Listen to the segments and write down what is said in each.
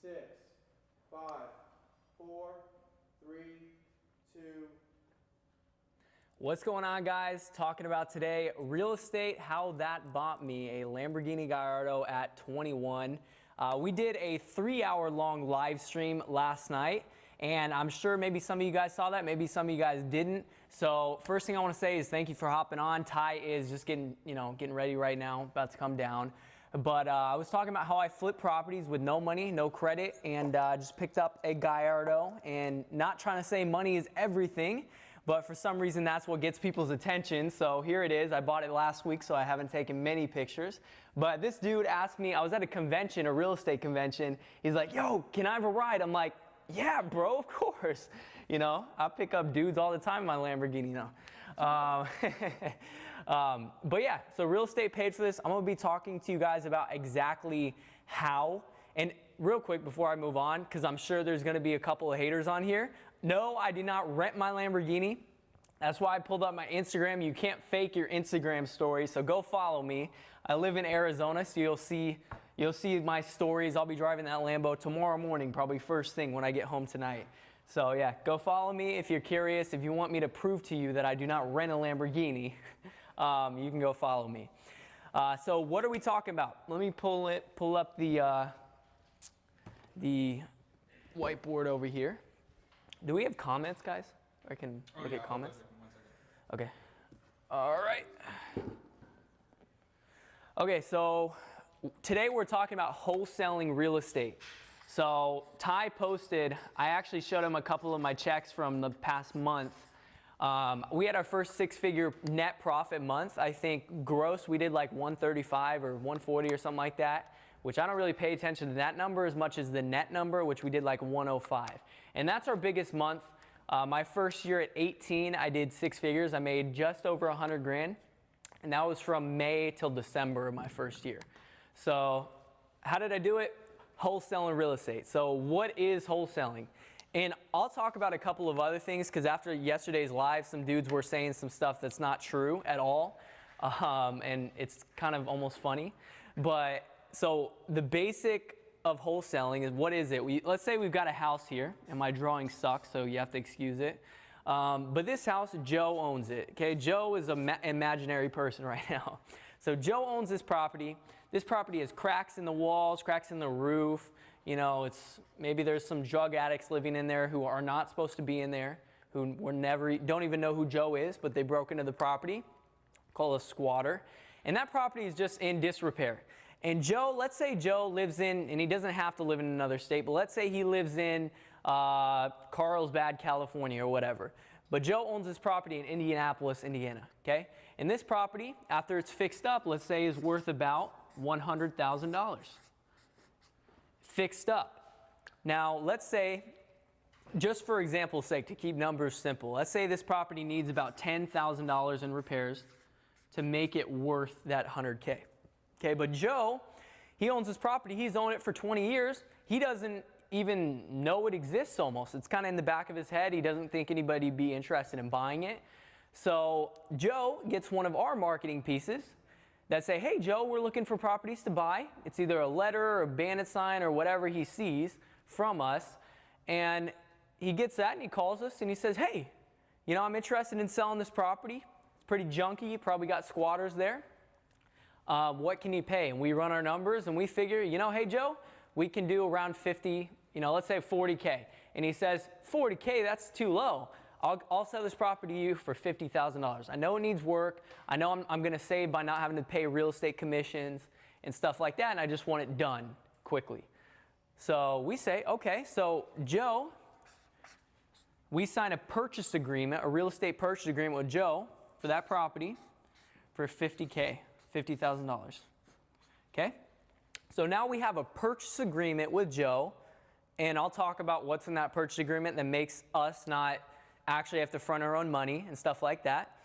6, 5, 4, 3, 2. What's going on, guys? Talking about today, real estate, how that bought me a Lamborghini Gallardo at 21. We did a 3-hour long live stream last night, and I'm sure maybe some of you guys saw that, maybe some of you guys didn't. So first thing I want to say is thank you for hopping on. Tai is just getting ready right now, about to come down. But I was talking about how I flip properties with no money, no credit, and just picked up a Gallardo, and not trying to say money is everything, but for some reason that's what gets people's attention. So here it is. I bought it last week, so I haven't taken many pictures. But this dude asked me, I was at a convention, a real estate convention. He's like, yo, can I have a ride? I'm like, yeah, bro, of course. You know, I pick up dudes all the time in my Lamborghini now. But yeah, so real estate paid for this. I'm going to be talking to you guys about exactly how. And real quick before I move on, because I'm sure there's going to be a couple of haters on here. No, I did not rent my Lamborghini. That's why I pulled up my Instagram. You can't fake your Instagram story, so go follow me. I live in Arizona, so you'll see my stories. I'll be driving that Lambo tomorrow morning, probably first thing when I get home tonight. So yeah, go follow me if you're curious. If you want me to prove to you that I do not rent a Lamborghini, you can go follow me. So what are we talking about? Let me pull up the whiteboard over here. Do we have comments, guys? I can look at comments. Okay. All right. Okay, so today we're talking about wholesaling real estate. So Tai posted, I actually showed him a couple of my checks from the past month. We had our first 6-figure net profit month. I think gross we did like 135 or 140 or something like that, which I don't really pay attention to that number as much as the net number, which we did like 105. And that's our biggest month. My first year at 18, I did 6 figures. I made just over 100 grand. And that was from May till December of my first year. So how did I do it? Wholesaling real estate. So what is wholesaling? And I'll talk about a couple of other things because after yesterday's live, some dudes were saying some stuff that's not true at all. And it's kind of almost funny. But so the basic of wholesaling is, what is it? Let's say we've got a house here, and my drawing sucks, so you have to excuse it. But this house, Joe owns it. Okay, Joe is an imaginary person right now. So Joe owns this property. This property has cracks in the walls, cracks in the roof. You know, maybe there's some drug addicts living in there who are not supposed to be in there, who don't even know who Joe is, but they broke into the property, called a squatter. And that property is just in disrepair. And Joe, let's say Joe lives in, and he doesn't have to live in another state, but let's say he lives in Carlsbad, California or whatever. But Joe owns this property in Indianapolis, Indiana, okay? And this property, after it's fixed up, let's say is worth about $100,000. Fixed up. Now, let's say, just for example's sake, to keep numbers simple, let's say this property needs about $10,000 in repairs to make it worth that 100K. Okay, but Joe, he owns this property. He's owned it for 20 years. He doesn't even know it exists almost. It's kind of in the back of his head. He doesn't think anybody would be interested in buying it. So Joe gets one of our marketing pieces that say, hey, Joe, we're looking for properties to buy. It's either a letter or a bandit sign or whatever he sees from us. And he gets that and he calls us and he says, hey, you know, I'm interested in selling this property. It's pretty junky. Probably got squatters there. What can you pay? And we run our numbers and we figure, you know, hey, Joe, we can do around 50, you know, let's say 40K. And he says, 40K, that's too low. I'll sell this property to you for $50,000. I know it needs work. I know I'm going to save by not having to pay real estate commissions and stuff like that. And I just want it done quickly. So we say, okay, so Joe, we sign a purchase agreement, a real estate purchase agreement with Joe for that property for $50K. $50,000. Okay? So now we have a purchase agreement with Joe, and I'll talk about what's in that purchase agreement that makes us not actually have to front our own money and stuff like that.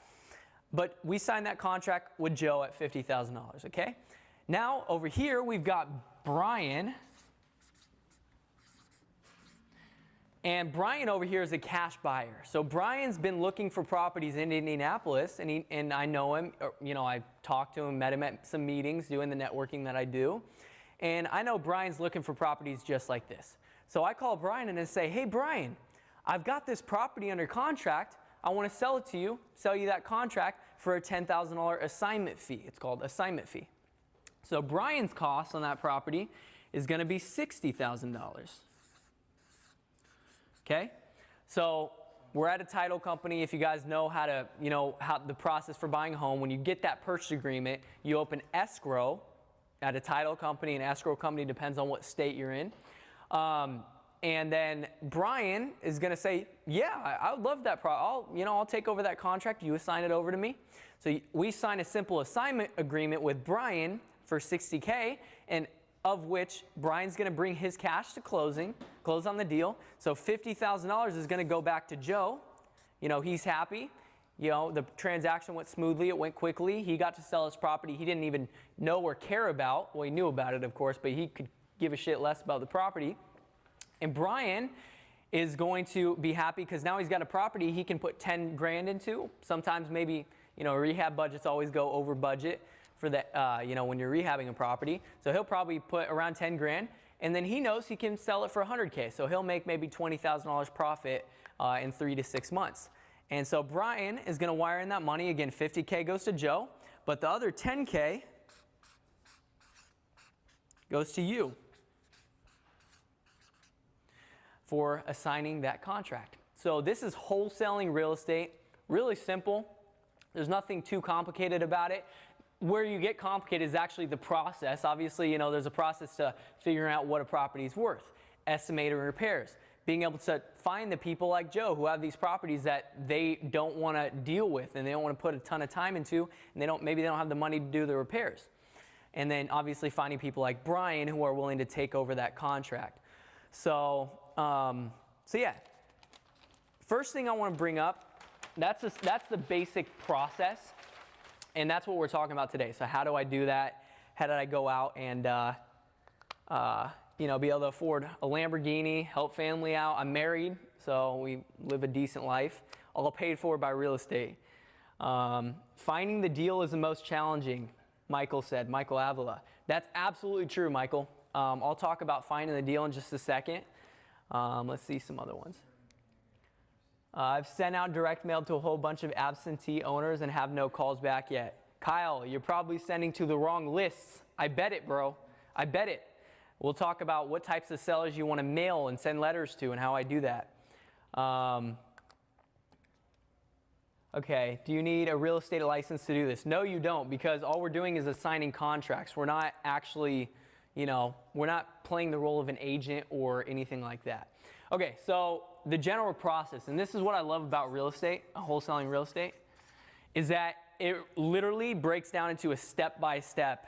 But we signed that contract with Joe at $50,000, okay? Now over here we've got Brian. And Brian over here is a cash buyer. So Brian's been looking for properties in Indianapolis, and I know him. You know, I talked to him, met him at some meetings, doing the networking that I do. And I know Brian's looking for properties just like this. So I call Brian and I say, hey Brian, I've got this property under contract. I want to sell it to you, sell you that contract for a $10,000 assignment fee. It's called assignment fee. So Brian's cost on that property is going to be $60,000. Okay? So we're at a title company. If you guys know how to, how the process for buying a home, when you get that purchase agreement, you open escrow at a title company. An escrow company depends on what state you're in. And then Brian is going to say, yeah, I would love that. I'll take over that contract. You assign it over to me. So we sign a simple assignment agreement with Brian for $60K, and of which Brian's going to bring his cash to close on the deal. So $50,000 is going to go back to Joe. He's happy. The transaction went smoothly. It went quickly. He got to sell his property he didn't even know or care about. Well, he knew about it, of course, but he could give a shit less about the property. And Brian is going to be happy because now he's got a property he can put 10 grand into. Sometimes maybe, rehab budgets always go over budget for that, when you're rehabbing a property. So he'll probably put around 10 grand, and then he knows he can sell it for 100K. So he'll make maybe $20,000 profit in 3 to 6 months. And so Brian is going to wire in that money. Again, 50K goes to Joe, but the other 10K goes to you for assigning that contract. So this is wholesaling real estate. Really simple. There's nothing too complicated about it. Where you get complicated is actually the process. Obviously, there's a process to figuring out what a property is worth, estimating repairs, being able to find the people like Joe who have these properties that they don't want to deal with and they don't want to put a ton of time into, and maybe they don't have the money to do the repairs. And then obviously finding people like Brian who are willing to take over that contract. So yeah, first thing I want to bring up, that's the basic process, and that's what we're talking about today. So how do I do that? How did I go out and be able to afford a Lamborghini, help family out? I'm married, so we live a decent life, all paid for by real estate. Finding the deal is the most challenging, Michael said, Michael Avila. That's absolutely true, Michael. I'll talk about finding the deal in just a second. Let's see some other ones. I've sent out direct mail to a whole bunch of absentee owners and have no calls back yet. Kyle, you're probably sending to the wrong lists. I bet it, bro. I bet it. We'll talk about what types of sellers you want to mail and send letters to and how I do that. Okay, do you need a real estate license to do this? No, you don't, because all we're doing is assigning contracts. We're not actually, we're not playing the role of an agent or anything like that. Okay, so the general process, and this is what I love about real estate, wholesaling real estate, is that it literally breaks down into a step-by-step,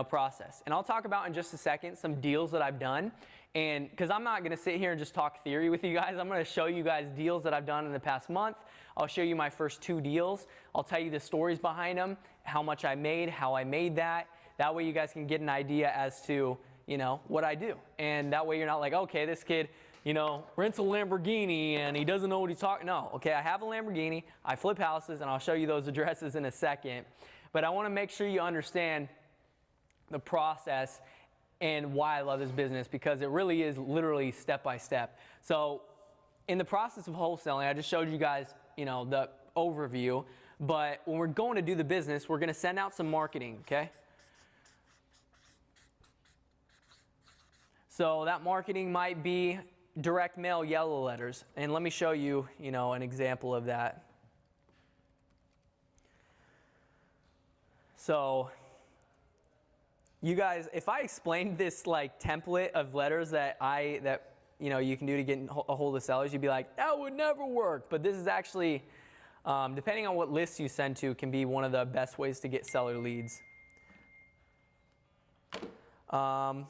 process. And I'll talk about in just a second some deals that I've done, and because I'm not going to sit here and just talk theory with you guys, I'm going to show you guys deals that I've done in the past month. I'll show you my first 2 deals. I'll tell you the stories behind them, how much I made, how I made that. That way you guys can get an idea as to, what I do. And that way you're not like, okay, this kid, rents a Lamborghini and he doesn't know what he's talking. No, okay, I have a Lamborghini, I flip houses, and I'll show you those addresses in a second. But I want to make sure you understand the process and why I love this business, because it really is literally step by step. So in the process of wholesaling, I just showed you guys, the overview, but when we're going to do the business, we're going to send out some marketing, okay? So that marketing might be direct mail yellow letters, and let me show you, an example of that. So you guys, if I explained this template of letters that you can do to get a hold of sellers, you'd be like, that would never work. But this is actually, depending on what lists you send to, can be one of the best ways to get seller leads. So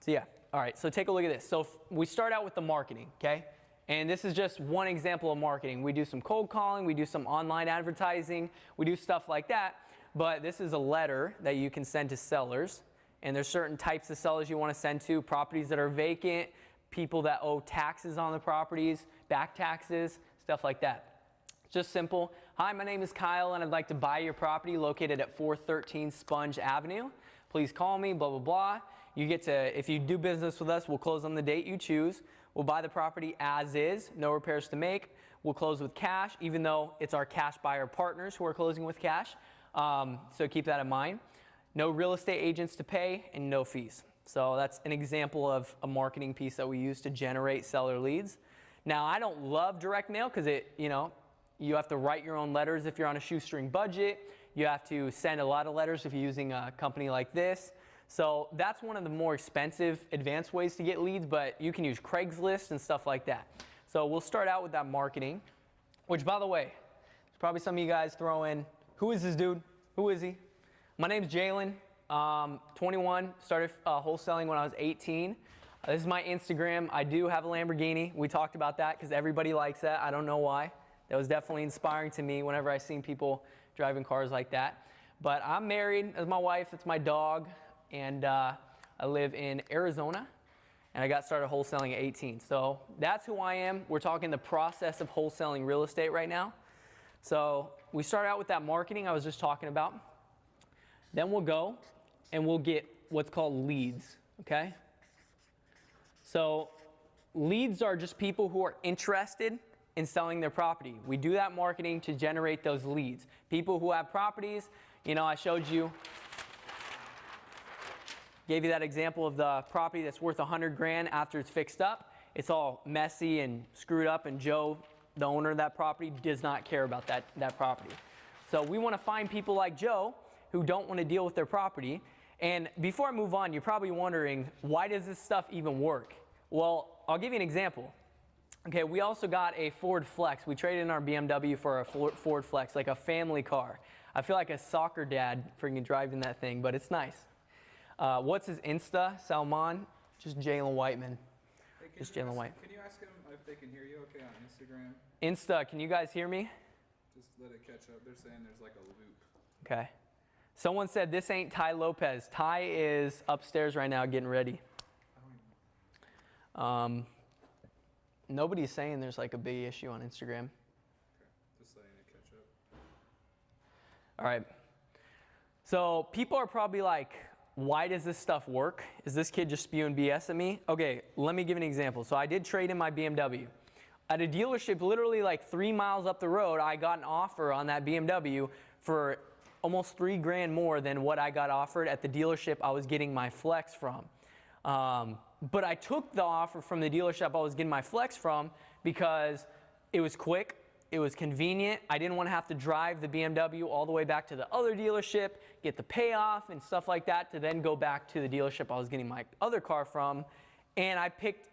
yeah. All right, so take a look at this. So we start out with the marketing, okay? And this is just one example of marketing. We do some cold calling, we do some online advertising, we do stuff like that. But this is a letter that you can send to sellers. And there's certain types of sellers you want to send to: properties that are vacant, people that owe taxes on the properties, back taxes, stuff like that. Just simple. Hi, my name is Kyle, and I'd like to buy your property located at 413 Sponge Avenue. Please call me, blah, blah, blah. You get to, if you do business with us, we'll close on the date you choose. We'll buy the property as is, no repairs to make. We'll close with cash, even though it's our cash buyer partners who are closing with cash. So keep that in mind. No real estate agents to pay and no fees. So that's an example of a marketing piece that we use to generate seller leads. Now, I don't love direct mail because you have to write your own letters if you're on a shoestring budget. You have to send a lot of letters if you're using a company like this. So that's one of the more expensive advanced ways to get leads, but you can use Craigslist and stuff like that. So we'll start out with that marketing, which, by the way, there's probably some of you guys throw in, who is this dude? Who is he? My name's Jalen, 21, started wholesaling when I was 18. This is my Instagram. I do have a Lamborghini. We talked about that because everybody likes that. I don't know why. That was definitely inspiring to me whenever I seen people driving cars like that. But I'm married. That's my wife. That's my dog. And I live in Arizona. And I got started wholesaling at 18. So that's who I am. We're talking the process of wholesaling real estate right now. So we start out with that marketing I was just talking about. Then we'll go and we'll get what's called leads, okay? So leads are just people who are interested in selling their property. We do that marketing to generate those leads. People who have properties, I showed you, gave you that example of the property that's worth 100 grand after it's fixed up. It's all messy and screwed up, and Joe, the owner of that property, does not care about that property. So we want to find people like Joe who don't want to deal with their property. And before I move on, you're probably wondering, why does this stuff even work? Well, I'll give you an example. Okay, we also got a Ford Flex. We traded in our BMW for a Ford Flex, like a family car. I feel like a soccer dad freaking driving that thing, but it's nice. What's his Insta? Salman? Just Jalen Whiteman. Hey, Just Jalen White. Can you ask them if they can hear you okay on Instagram? Insta, can you guys hear me? Just let it catch up. They're saying there's like a loop. Okay. Someone said this ain't Tai Lopez. Tai is upstairs right now getting ready. Nobody's saying there's like a big issue on Instagram. Okay. Just letting it catch up. All right. So people are probably like, why does this stuff work? Is this kid just spewing BS at me? Okay, let me give an example. So I did trade in my BMW. At a dealership literally like 3 miles up the road, I got an offer on that BMW for almost 3 grand more than what I got offered at the dealership I was getting my Flex from. But I took the offer from the dealership I was getting my Flex from because it was quick, it was convenient. I didn't want to have to drive the BMW all the way back to the other dealership, get the payoff and stuff like that, to then go back to the dealership I was getting my other car from. And I picked,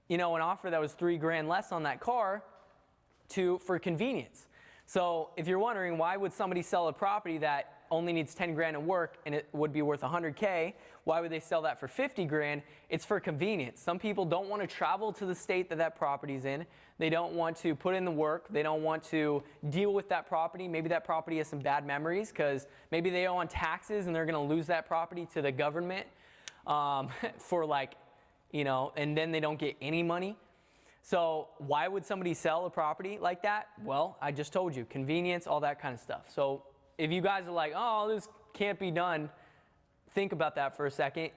an offer that was 3 grand less on that car for convenience. So if you're wondering, why would somebody sell a property that only needs 10 grand in work and it would be worth 100K, why would they sell that for 50 grand? It's for convenience. Some people don't want to travel to the state that property's in. They don't want to put in the work. They don't want to deal with that property. Maybe that property has some bad memories because maybe they owe on taxes and they're going to lose that property to the government for and then they don't get any money. So why would somebody sell a property like that? Well, I just told you, convenience, all that kind of stuff. So if you guys are like, oh, this can't be done, think about that for a second.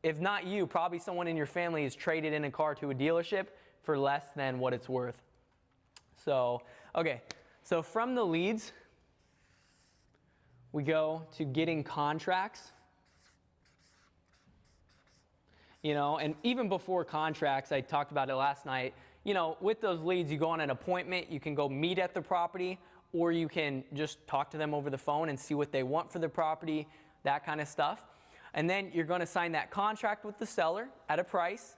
If not you, probably someone in your family has traded in a car to a dealership for less than what it's worth. So, okay, so from the leads, we go to getting contracts. And even before contracts, I talked about it last night, with those leads, you go on an appointment, you can go meet at the property, or you can just talk to them over the phone and see what they want for the property, that kind of stuff. And then you're going to sign that contract with the seller at a price.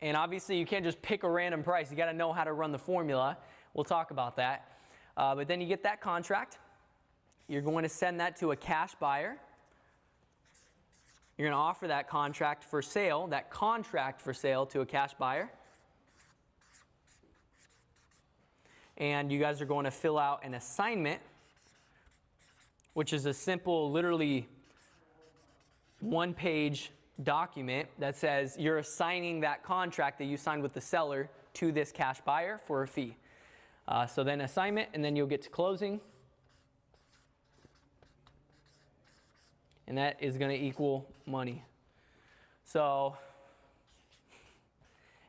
And obviously you can't just pick a random price. You got to know how to run the formula. We'll talk about that. But then you get that contract. You're going to send that to a cash buyer. You're going to offer that contract for sale to a cash buyer. And you guys are going to fill out an assignment, which is a simple, literally one-page document that says you're assigning that contract that you signed with the seller to this cash buyer for a fee. So then assignment, and then you'll get to closing. And that is going to equal money. So,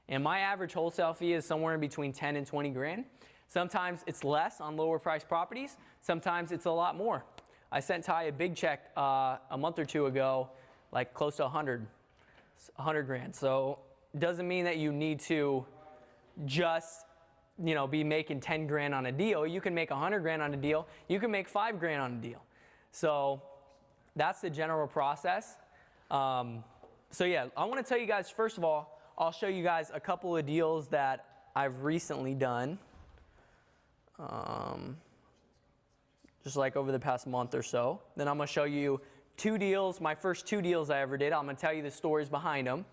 and my average wholesale fee is somewhere in between 10 and 20 grand. Sometimes it's less on lower priced properties. Sometimes it's a lot more. I sent Ty a big check a month or two ago, like close to 100 grand. So it doesn't mean that you need to just, be making 10 grand on a deal. You can make 100 grand on a deal. You can make 5 grand on a deal. So that's the general process. So yeah, I want to tell you guys, first of all, I'll show you guys a couple of deals that I've recently done. Just like over the past month or so. Then I'm going to show you 2 deals, my first 2 deals I ever did. I'm going to tell you the stories behind them.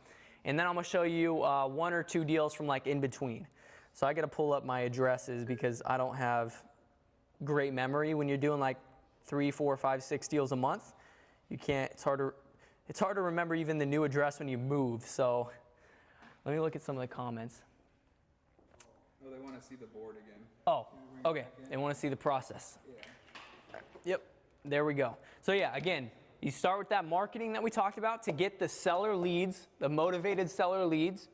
And then I'm going to show you 1 or 2 deals from like in between. So I got to pull up my addresses because I don't have great memory when you're doing like 3, 4, 5, 6 deals a month. You can't, it's hard to remember even the new address when you move. So let me look at some of the comments. Oh, they want to see the board again. Oh, okay. They want to see the process. Yeah. Yep, there we go. So yeah, again, you start with that marketing that we talked about to get the seller leads, the motivated seller leads.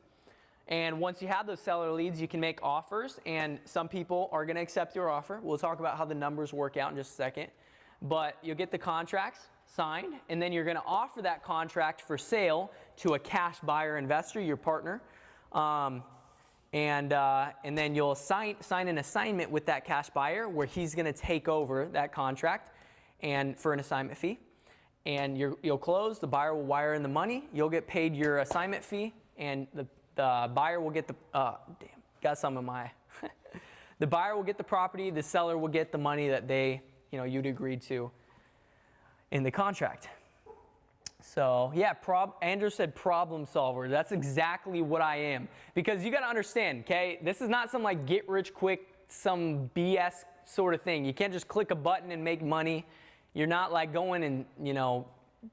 And once you have those seller leads, you can make offers, and some people are going to accept your offer. We'll talk about how the numbers work out in just a second. But you'll get the contracts signed, and then you're going to offer that contract for sale to a cash buyer investor, your partner. And then you'll sign an assignment with that cash buyer where he's going to take over that contract and for an assignment fee. And you'll close, the buyer will wire in the money, you'll get paid your assignment fee, and the buyer will get the, got some of my, the buyer will get the property, the seller will get the money that you'd agreed to in the contract. So yeah, Andrew said problem solver. That's exactly what I am. Because you got to understand, okay, this is not some like get rich quick, some BS sort of thing. You can't just click a button and make money. You're not like going and,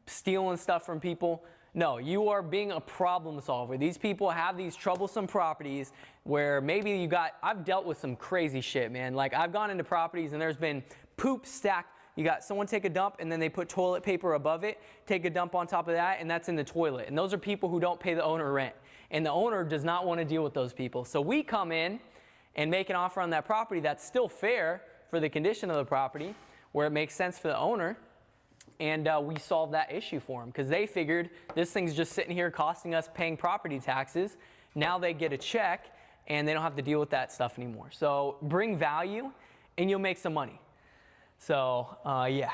stealing stuff from people. No, you are being a problem solver. These people have these troublesome properties where maybe I've dealt with some crazy shit, man. Like I've gone into properties and there's been poop stacked. You got someone take a dump and then they put toilet paper above it, take a dump on top of that, and that's in the toilet. And those are people who don't pay the owner rent. And the owner does not want to deal with those people. So we come in and make an offer on that property that's still fair for the condition of the property, where it makes sense for the owner. And we solve that issue for them because they figured this thing's just sitting here costing us paying property taxes. Now they get a check and they don't have to deal with that stuff anymore. So bring value and you'll make some money. So yeah.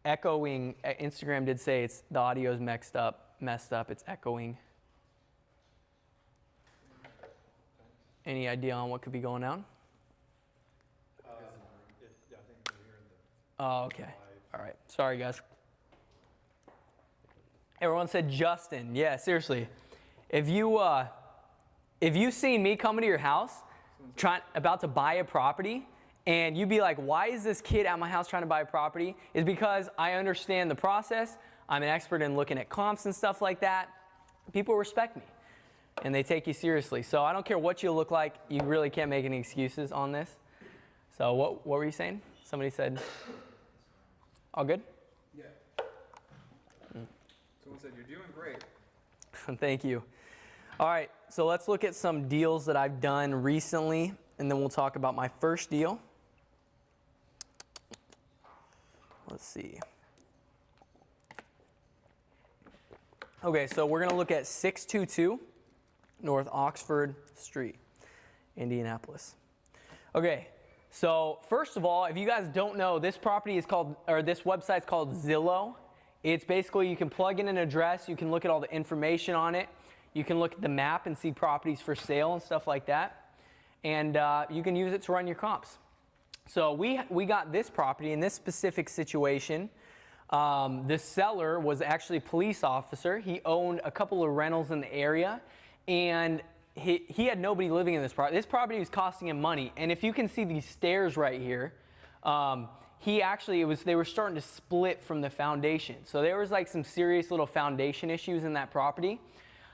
Echoing, Instagram did say the audio's messed up, it's echoing. Any idea on what could be going on? Oh, okay. All right. Sorry, guys. Everyone said Justin. Yeah, seriously. If you've seen me coming to your house, about to buy a property, and you'd be like, why is this kid at my house trying to buy a property? Is because I understand the process. I'm an expert in looking at comps and stuff like that. People respect me, and they take you seriously. So I don't care what you look like. You really can't make any excuses on this. So what were you saying? Somebody said, all good? Yeah. Someone said, you're doing great. Thank you. All right, so let's look at some deals that I've done recently, and then we'll talk about my first deal. Let's see. Okay, so we're going to look at 622 North Oxford Street, Indianapolis. Okay. So first of all, if you guys don't know, this website's called Zillow. It's basically, you can plug in an address, you can look at all the information on it, you can look at the map and see properties for sale and stuff like that, and you can use it to run your comps. So we got this property in this specific situation. The seller was actually a police officer. He owned a couple of rentals in the area, and he had nobody living in this property. This property was costing him money. And if you can see these stairs right here, they were starting to split from the foundation. So there was like some serious little foundation issues in that property.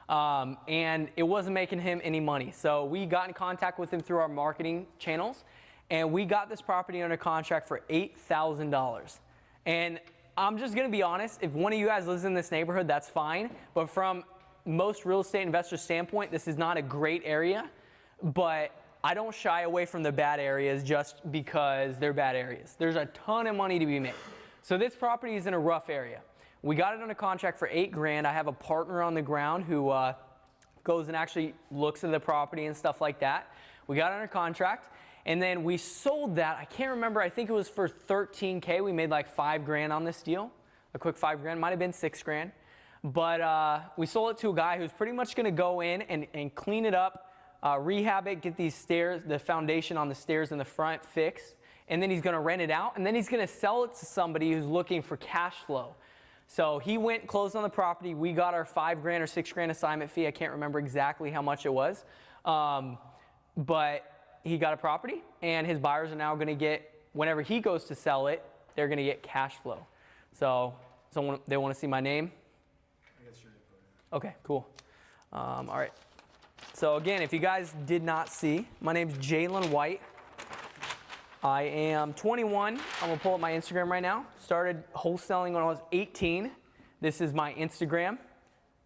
And it wasn't making him any money. So we got in contact with him through our marketing channels, and we got this property under contract for $8,000. And I'm just gonna be honest, if one of you guys lives in this neighborhood, that's fine. But from most real estate investors' standpoint, this is not a great area, but I don't shy away from the bad areas just because they're bad areas. There's a ton of money to be made. So this property is in a rough area. We got it under contract for $8,000. I have a partner on the ground who goes and actually looks at the property and stuff like that. We got it under contract, and then we sold that. I can't remember. I think it was for $13K. We made like $5,000 on this deal, a quick $5,000. Might have been $6,000, but we sold it to a guy who's pretty much going to go in and clean it up, rehab it, get these stairs, the foundation on the stairs in the front fixed, and then he's going to rent it out, and then he's going to sell it to somebody who's looking for cash flow. So he went, closed on the property. We got our $5,000 or $6,000 assignment fee. I can't remember exactly how much it was, but he got a property, and his buyers are now going to get, whenever he goes to sell it, they're going to get cash flow. So they want to see my name? I guess your info. Okay, cool. All right. So again, if you guys did not see, my name's Jalen White. I am 21. I'm gonna pull up my Instagram right now. Started wholesaling when I was 18. This is my Instagram.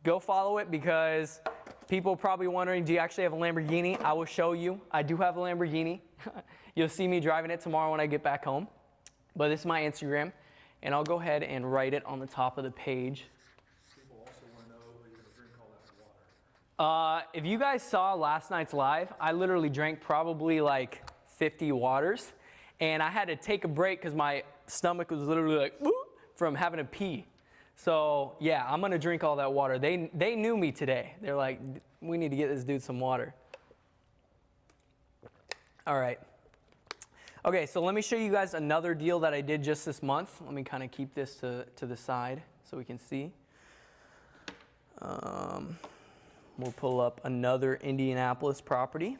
Go follow it because people are probably wondering, do you actually have a Lamborghini? I will show you. I do have a Lamborghini. You'll see me driving it tomorrow when I get back home. But this is my Instagram, and I'll go ahead and write it on the top of the page. People also want to know are you going to drink all that water? If you guys saw last night's live, I literally drank probably like 50 waters. And I had to take a break because my stomach was literally like, woo, from having to pee. So yeah, I'm gonna drink all that water. They knew me today. They're like, we need to get this dude some water. All right. Okay, so let me show you guys another deal that I did just this month. Let me kind of keep this to the side so we can see. We'll pull up another Indianapolis property.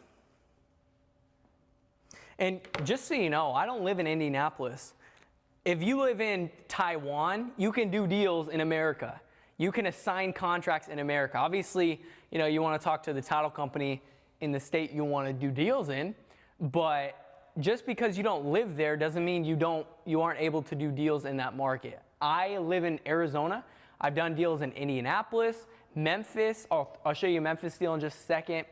And just so you know, I don't live in Indianapolis. If you live in Taiwan, you can do deals in America. You can assign contracts in America. Obviously, you know, you want to talk to the title company in the state you want to do deals in, but just because you don't live there doesn't mean you aren't able to do deals in that market. I live in Arizona. I've done deals in Indianapolis, Memphis. I'll show you a Memphis deal in just a second.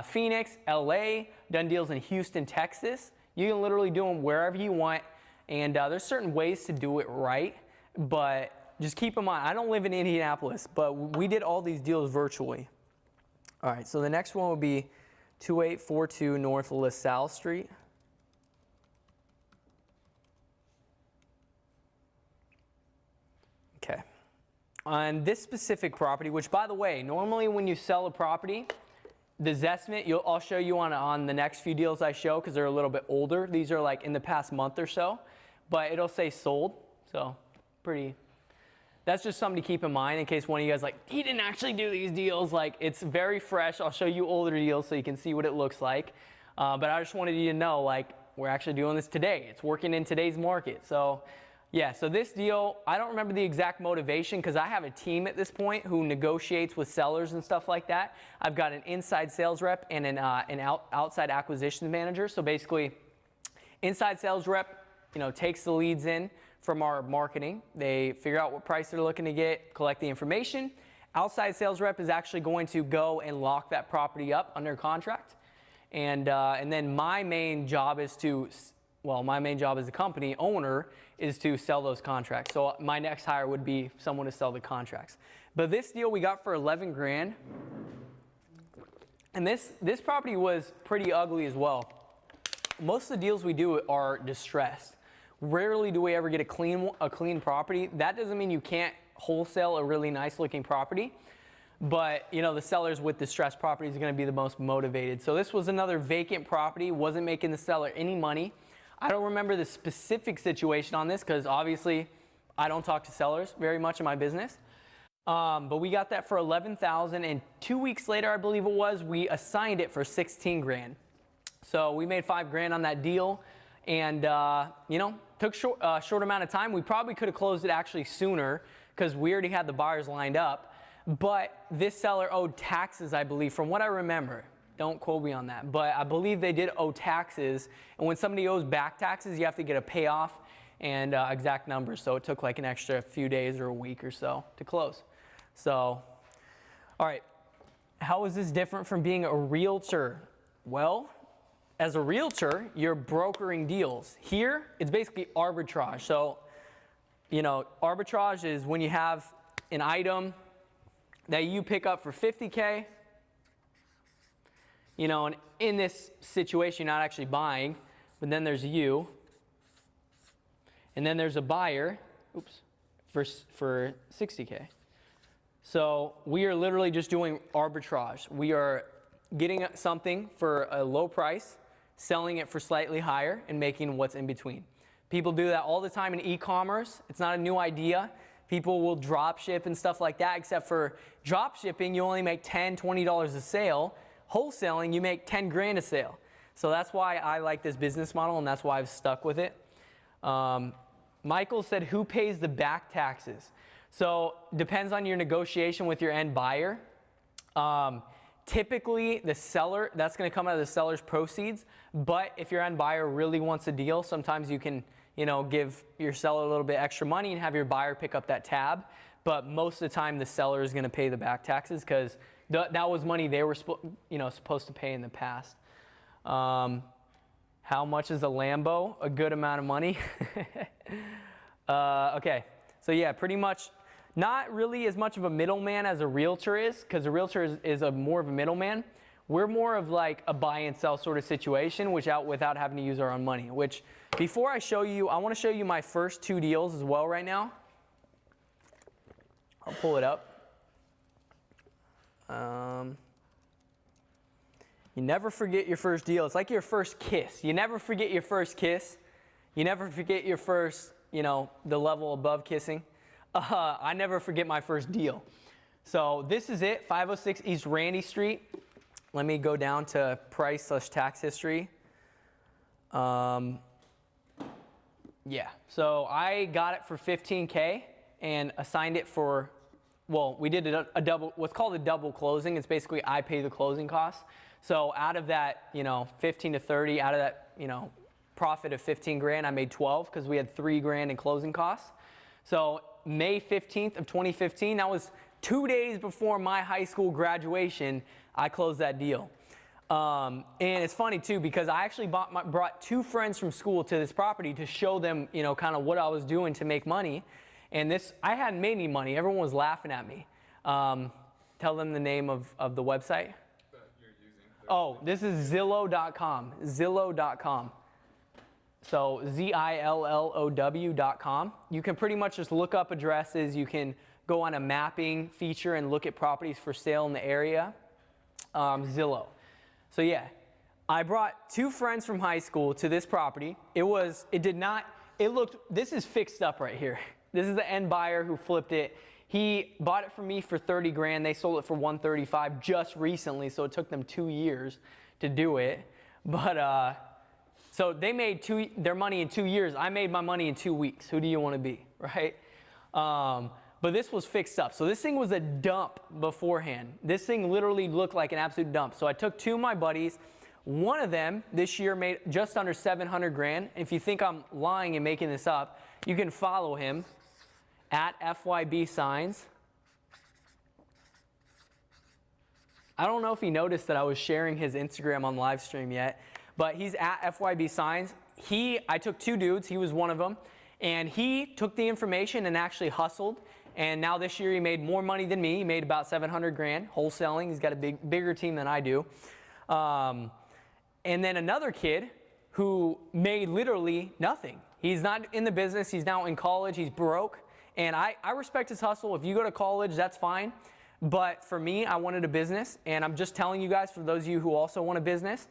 Phoenix, LA, done deals in Houston, Texas. You can literally do them wherever you want, and there's certain ways to do it right, but just keep in mind, I don't live in Indianapolis, but we did all these deals virtually. All right, so the next one would be 2842 North LaSalle Street. Okay. On this specific property, which by the way, normally when you sell a property, the Zestimate, I'll show you on the next few deals I show because they're a little bit older. These are like in the past month or so, but it'll say sold. So that's just something to keep in mind in case one of you guys like, he didn't actually do these deals. Like it's very fresh. I'll show you older deals so you can see what it looks like. But I just wanted you to know like we're actually doing this today. It's working in today's market. So yeah, so this deal, I don't remember the exact motivation because I have a team at this point who negotiates with sellers and stuff like that. I've got an inside sales rep and an outside acquisition manager. So basically, inside sales rep, takes the leads in from our marketing. They figure out what price they're looking to get, collect the information. Outside sales rep is actually going to go and lock that property up under contract. And then my main job is as a company owner is to sell those contracts. So my next hire would be someone to sell the contracts. But this deal we got for $11,000. And this property was pretty ugly as well. Most of the deals we do are distressed. Rarely do we ever get a clean property. That doesn't mean you can't wholesale a really nice looking property. But the sellers with distressed properties are going to be the most motivated. So this was another vacant property, wasn't making the seller any money. I don't remember the specific situation on this because obviously I don't talk to sellers very much in my business. But we got that for $11,000, and 2 weeks later, I believe it was, we assigned it for $16,000. So we made $5,000 on that deal, and took short amount of time. We probably could have closed it actually sooner because we already had the buyers lined up. But this seller owed taxes, I believe, from what I remember. Don't quote me on that. But I believe they did owe taxes. And when somebody owes back taxes, you have to get a payoff. and exact numbers. So it took like an extra few days or a week or so to close. So, all right, how is this different from being a realtor? Well, as a realtor, you're brokering deals. Here, it's basically arbitrage. So, you know, arbitrage is when you have an item that you pick up for 50K, you know, and in this situation, you're not actually buying, but then there's you, and then there's a buyer, for 60K. So we are literally just doing arbitrage. We are getting something for a low price, selling it for slightly higher, and making what's in between. People do that all the time in e-commerce. It's not a new idea. People will drop ship and stuff like that, except for drop shipping, you only make $10, $20 a sale. Wholesaling, you make 10 grand a sale. So that's why I like this business model, and that's why I've stuck with it. Michael said, who pays the back taxes? So depends on your negotiation with your end buyer. Typically, the seller, that's going to come out of the seller's proceeds. But if your end buyer really wants a deal, sometimes you can, you know, give your seller a little bit extra money and have your buyer pick up that tab. But most of the time, the seller is going to pay the back taxes because that was money they were supposed to pay in the past. How much is a Lambo? A good amount of money. Okay, so yeah, pretty much not really as much of a middleman as a realtor is, because a realtor is more of a middleman. We're more of like a buy and sell sort of situation, without having to use our own money. Which, before I show you, I want to show you my first 2 deals as well right now. I'll pull it up. You never forget your first deal. It's like your first kiss. You never forget your first kiss. You never forget your first, you know, the level above kissing. I never forget my first deal. So this is it, 506 East Randy Street. Let me go down to price/tax history. Yeah, so I got it for 15K and assigned it for, well, we did a double, what's called a double closing. It's basically I pay the closing costs. So out of that, you know, 15 to 30, out of that, you know, profit of 15 grand, I made 12 because we had 3 grand in closing costs. So May 15th of 2015, that was 2 days before my high school graduation, I closed that deal. And it's funny too, because I actually brought 2 friends from school to this property to show them, you know, kind of what I was doing to make money. And this, I hadn't made any money. Everyone was laughing at me. Tell them the name of the website. Oh, this is Zillow.com. Zillow.com. So Zillow.com. You can pretty much just look up addresses. You can go on a mapping feature and look at properties for sale in the area. Zillow. So yeah, I brought 2 friends from high school to this property. This is fixed up right here. This is the end buyer who flipped it. He bought it from me for 30 grand. They sold it for 135 just recently, so it took them 2 years to do it. But so they made their money in 2 years. I made my money in 2 weeks. Who do you want to be, right? But this was fixed up. So this thing was a dump beforehand. This thing literally looked like an absolute dump. So I took 2 of my buddies. One of them this year made just under 700 grand. If you think I'm lying and making this up, you can follow him at FYB Signs. I don't know if he noticed that I was sharing his Instagram on live stream yet, but he's at FYB Signs. I took 2 dudes, he was one of them, and he took the information and actually hustled. And now this year he made more money than me. He made about 700 grand wholesaling. He's got a bigger team than I do. And then another kid who made literally nothing. He's not in the business. He's now in college. He's broke. And I respect his hustle. If you go to college, that's fine. But for me, I wanted a business. And I'm just telling you guys, for those of you who also want a business,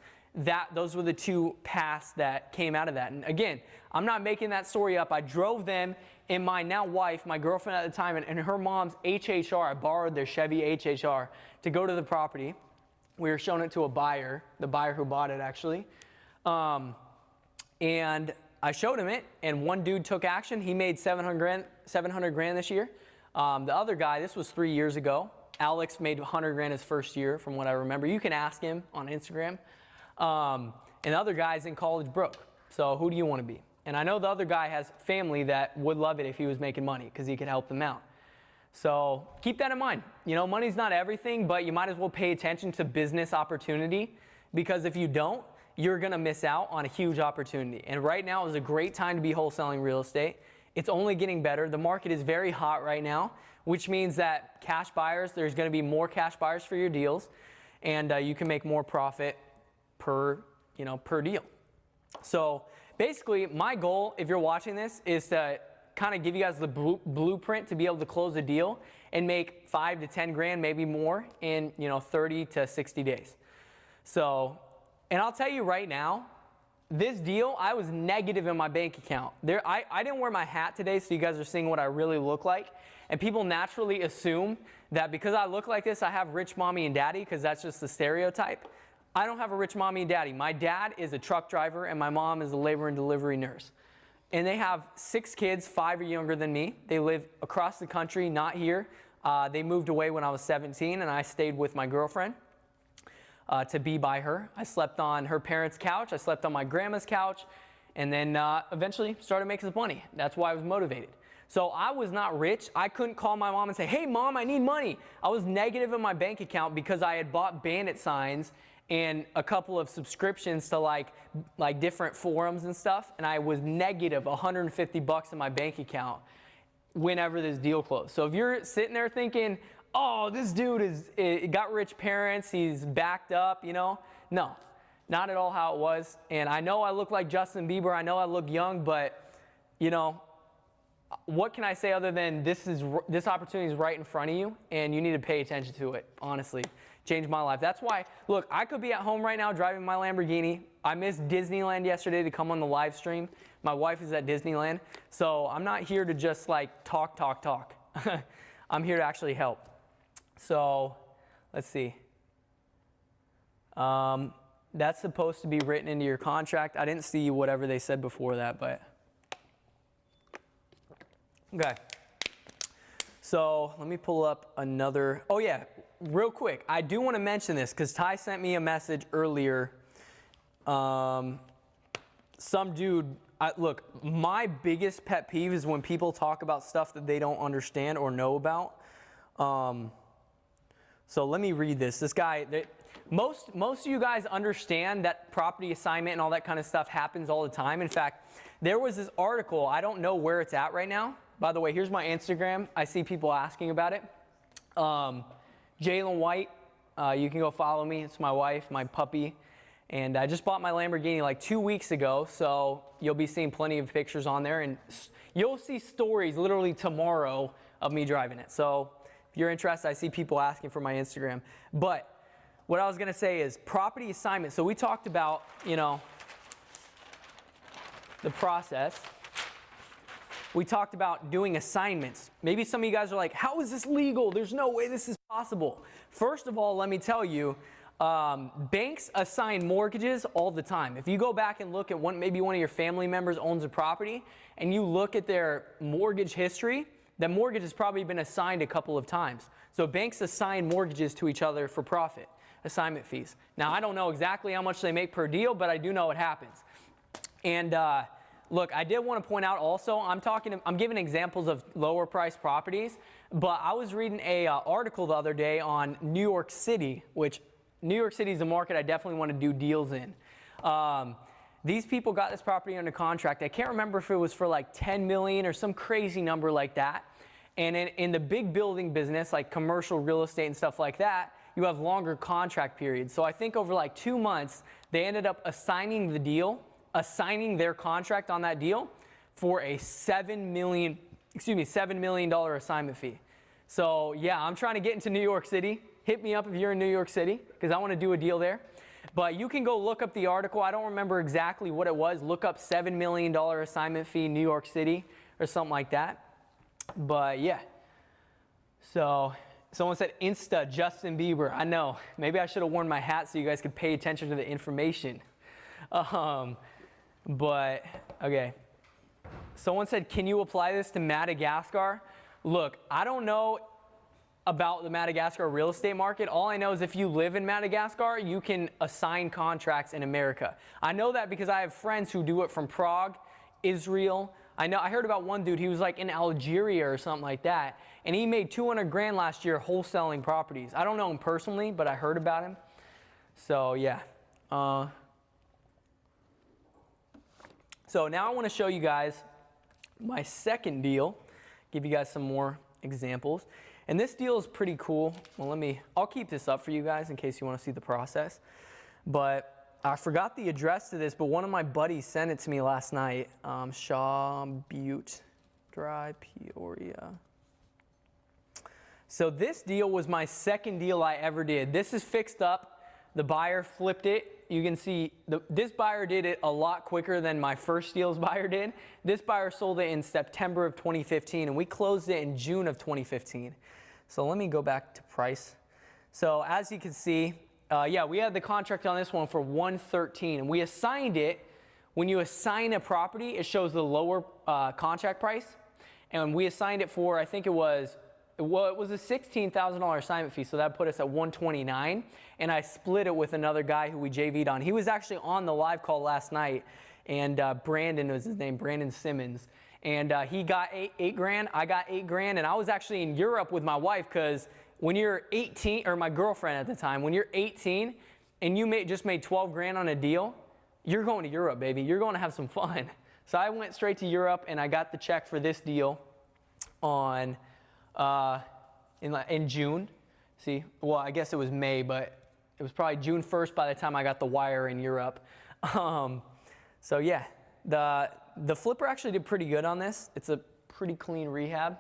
those were the 2 paths that came out of that. And again, I'm not making that story up. I drove them in my now wife, my girlfriend at the time, and her mom's HHR. I borrowed their Chevy HHR to go to the property. We were showing it to a buyer, the buyer who bought it actually. And I showed him it, and one dude took action. He made 700 grand this year. The other guy, this was 3 years ago. Alex made 100 grand his first year, from what I remember. You can ask him on Instagram. And the other guy's in college broke. So who do you want to be? And I know the other guy has family that would love it if he was making money because he could help them out. So keep that in mind. You know, money's not everything, but you might as well pay attention to business opportunity, because if you don't, you're going to miss out on a huge opportunity. And right now is a great time to be wholesaling real estate. It's only getting better. The market is very hot right now, which means that cash buyers, there's going to be more cash buyers for your deals, and you can make more profit per deal. So basically, my goal, if you're watching this, is to kind of give you guys the blueprint to be able to close a deal and make 5 to 10 grand, maybe more, in 30 to 60 days. So, and I'll tell you right now, this deal, I was negative in my bank account. I didn't wear my hat today, so you guys are seeing what I really look like. And people naturally assume that because I look like this, I have rich mommy and daddy, because that's just the stereotype. I don't have a rich mommy and daddy. My dad is a truck driver, and my mom is a labor and delivery nurse. And they have 6 kids, 5 are younger than me. They live across the country, not here. They moved away when I was 17, and I stayed with my girlfriend to be by her. I slept on her parents' couch. I slept on my grandma's couch, and then eventually started making some money. That's why I was motivated. So I was not rich. I couldn't call my mom and say, hey, Mom, I need money. I was negative in my bank account because I had bought bandit signs and a couple of subscriptions to like different forums and stuff, and I was negative $150 in my bank account whenever this deal closed. So if you're sitting there thinking, oh, this dude got rich parents, he's backed up, no, not at all how it was. And I know I look like Justin Bieber, I know I look young, but what can I say other than this opportunity is right in front of you, and you need to pay attention to it, honestly. Changed my life. That's why, look, I could be at home right now driving my Lamborghini. I missed Disneyland yesterday to come on the live stream. My wife is at Disneyland. So I'm not here to just like talk. I'm here to actually help. So let's see. That's supposed to be written into your contract. I didn't see whatever they said before that, but okay. So let me pull up another. Oh yeah, real quick. I do want to mention this because Ty sent me a message earlier. Some dude. Look, my biggest pet peeve is when people talk about stuff that they don't understand or know about. So let me read this. This guy. Most of you guys understand that property assignment and all that kind of stuff happens all the time. In fact, there was this article. I don't know where it's at right now. By the way, here's my Instagram. I see people asking about it. Jalen White, you can go follow me. It's my wife, my puppy. And I just bought my Lamborghini like 2 weeks ago, so you'll be seeing plenty of pictures on there. And you'll see stories literally tomorrow of me driving it. So if you're interested, I see people asking for my Instagram. But what I was going to say is property assignment. So we talked about, the process. We talked about doing assignments. Maybe some of you guys are like, how is this legal? There's no way this is possible. First of all, let me tell you, banks assign mortgages all the time. If you go back and look at maybe one of your family members owns a property and you look at their mortgage history, that mortgage has probably been assigned a couple of times. So banks assign mortgages to each other for profit, assignment fees. Now, I don't know exactly how much they make per deal, but I do know it happens. And look, I did want to point out also, I'm giving examples of lower priced properties, but I was reading a article the other day on New York City, which New York City is a market I definitely want to do deals in. These people got this property under contract. I can't remember if it was for like 10 million or some crazy number like that. And in the big building business, like commercial real estate and stuff like that, you have longer contract periods. So I think over like 2 months, they ended up assigning their contract on that deal for a $7 million assignment fee. So yeah, I'm trying to get into New York City. Hit me up if you're in New York City, because I want to do a deal there. But you can go look up the article. I don't remember exactly what it was. Look up $7 million assignment fee, New York City, or something like that. But yeah. So someone said Insta Justin Bieber. I know. Maybe I should have worn my hat so you guys could pay attention to the information. But, okay. Someone said, can you apply this to Madagascar? Look, I don't know about the Madagascar real estate market. All I know is if you live in Madagascar, you can assign contracts in America. I know that because I have friends who do it from Prague Israel. I heard about one dude, he was like in Algeria or something like that, and he made 200 grand last year wholesaling properties. I don't know him personally, but I heard about him. So yeah. So now I want to show you guys my second deal, give you guys some more examples. And this deal is pretty cool. Well, I'll keep this up for you guys in case you want to see the process. But I forgot the address to this, but one of my buddies sent it to me last night. Shaw Butte Drive, Peoria. So this deal was my second deal I ever did. This is fixed up. The buyer flipped it. You can see this buyer did it a lot quicker than my first deal's buyer did. This buyer sold it in September of 2015, and we closed it in June of 2015. So let me go back to price. So as you can see, yeah, we had the contract on this one for $113, and we assigned it. When you assign a property, it shows the lower contract price, and we assigned it for, I think it was a $16,000 assignment fee, so that put us at $129, and I split it with another guy who we JV'd on. He was actually on the live call last night, and Brandon was his name, Brandon Simmons, and he got eight grand, I got $8,000, and I was actually in Europe with my wife, because when you're 18, or my girlfriend at the time, when you're 18 and you just made 12 grand on a deal, you're going to Europe, baby. You're going to have some fun. So I went straight to Europe, and I got the check for this deal on in June. See, well, I guess it was May, but it was probably June 1st by the time I got the wire in Europe. So yeah, the flipper actually did pretty good on this. It's a pretty clean rehab.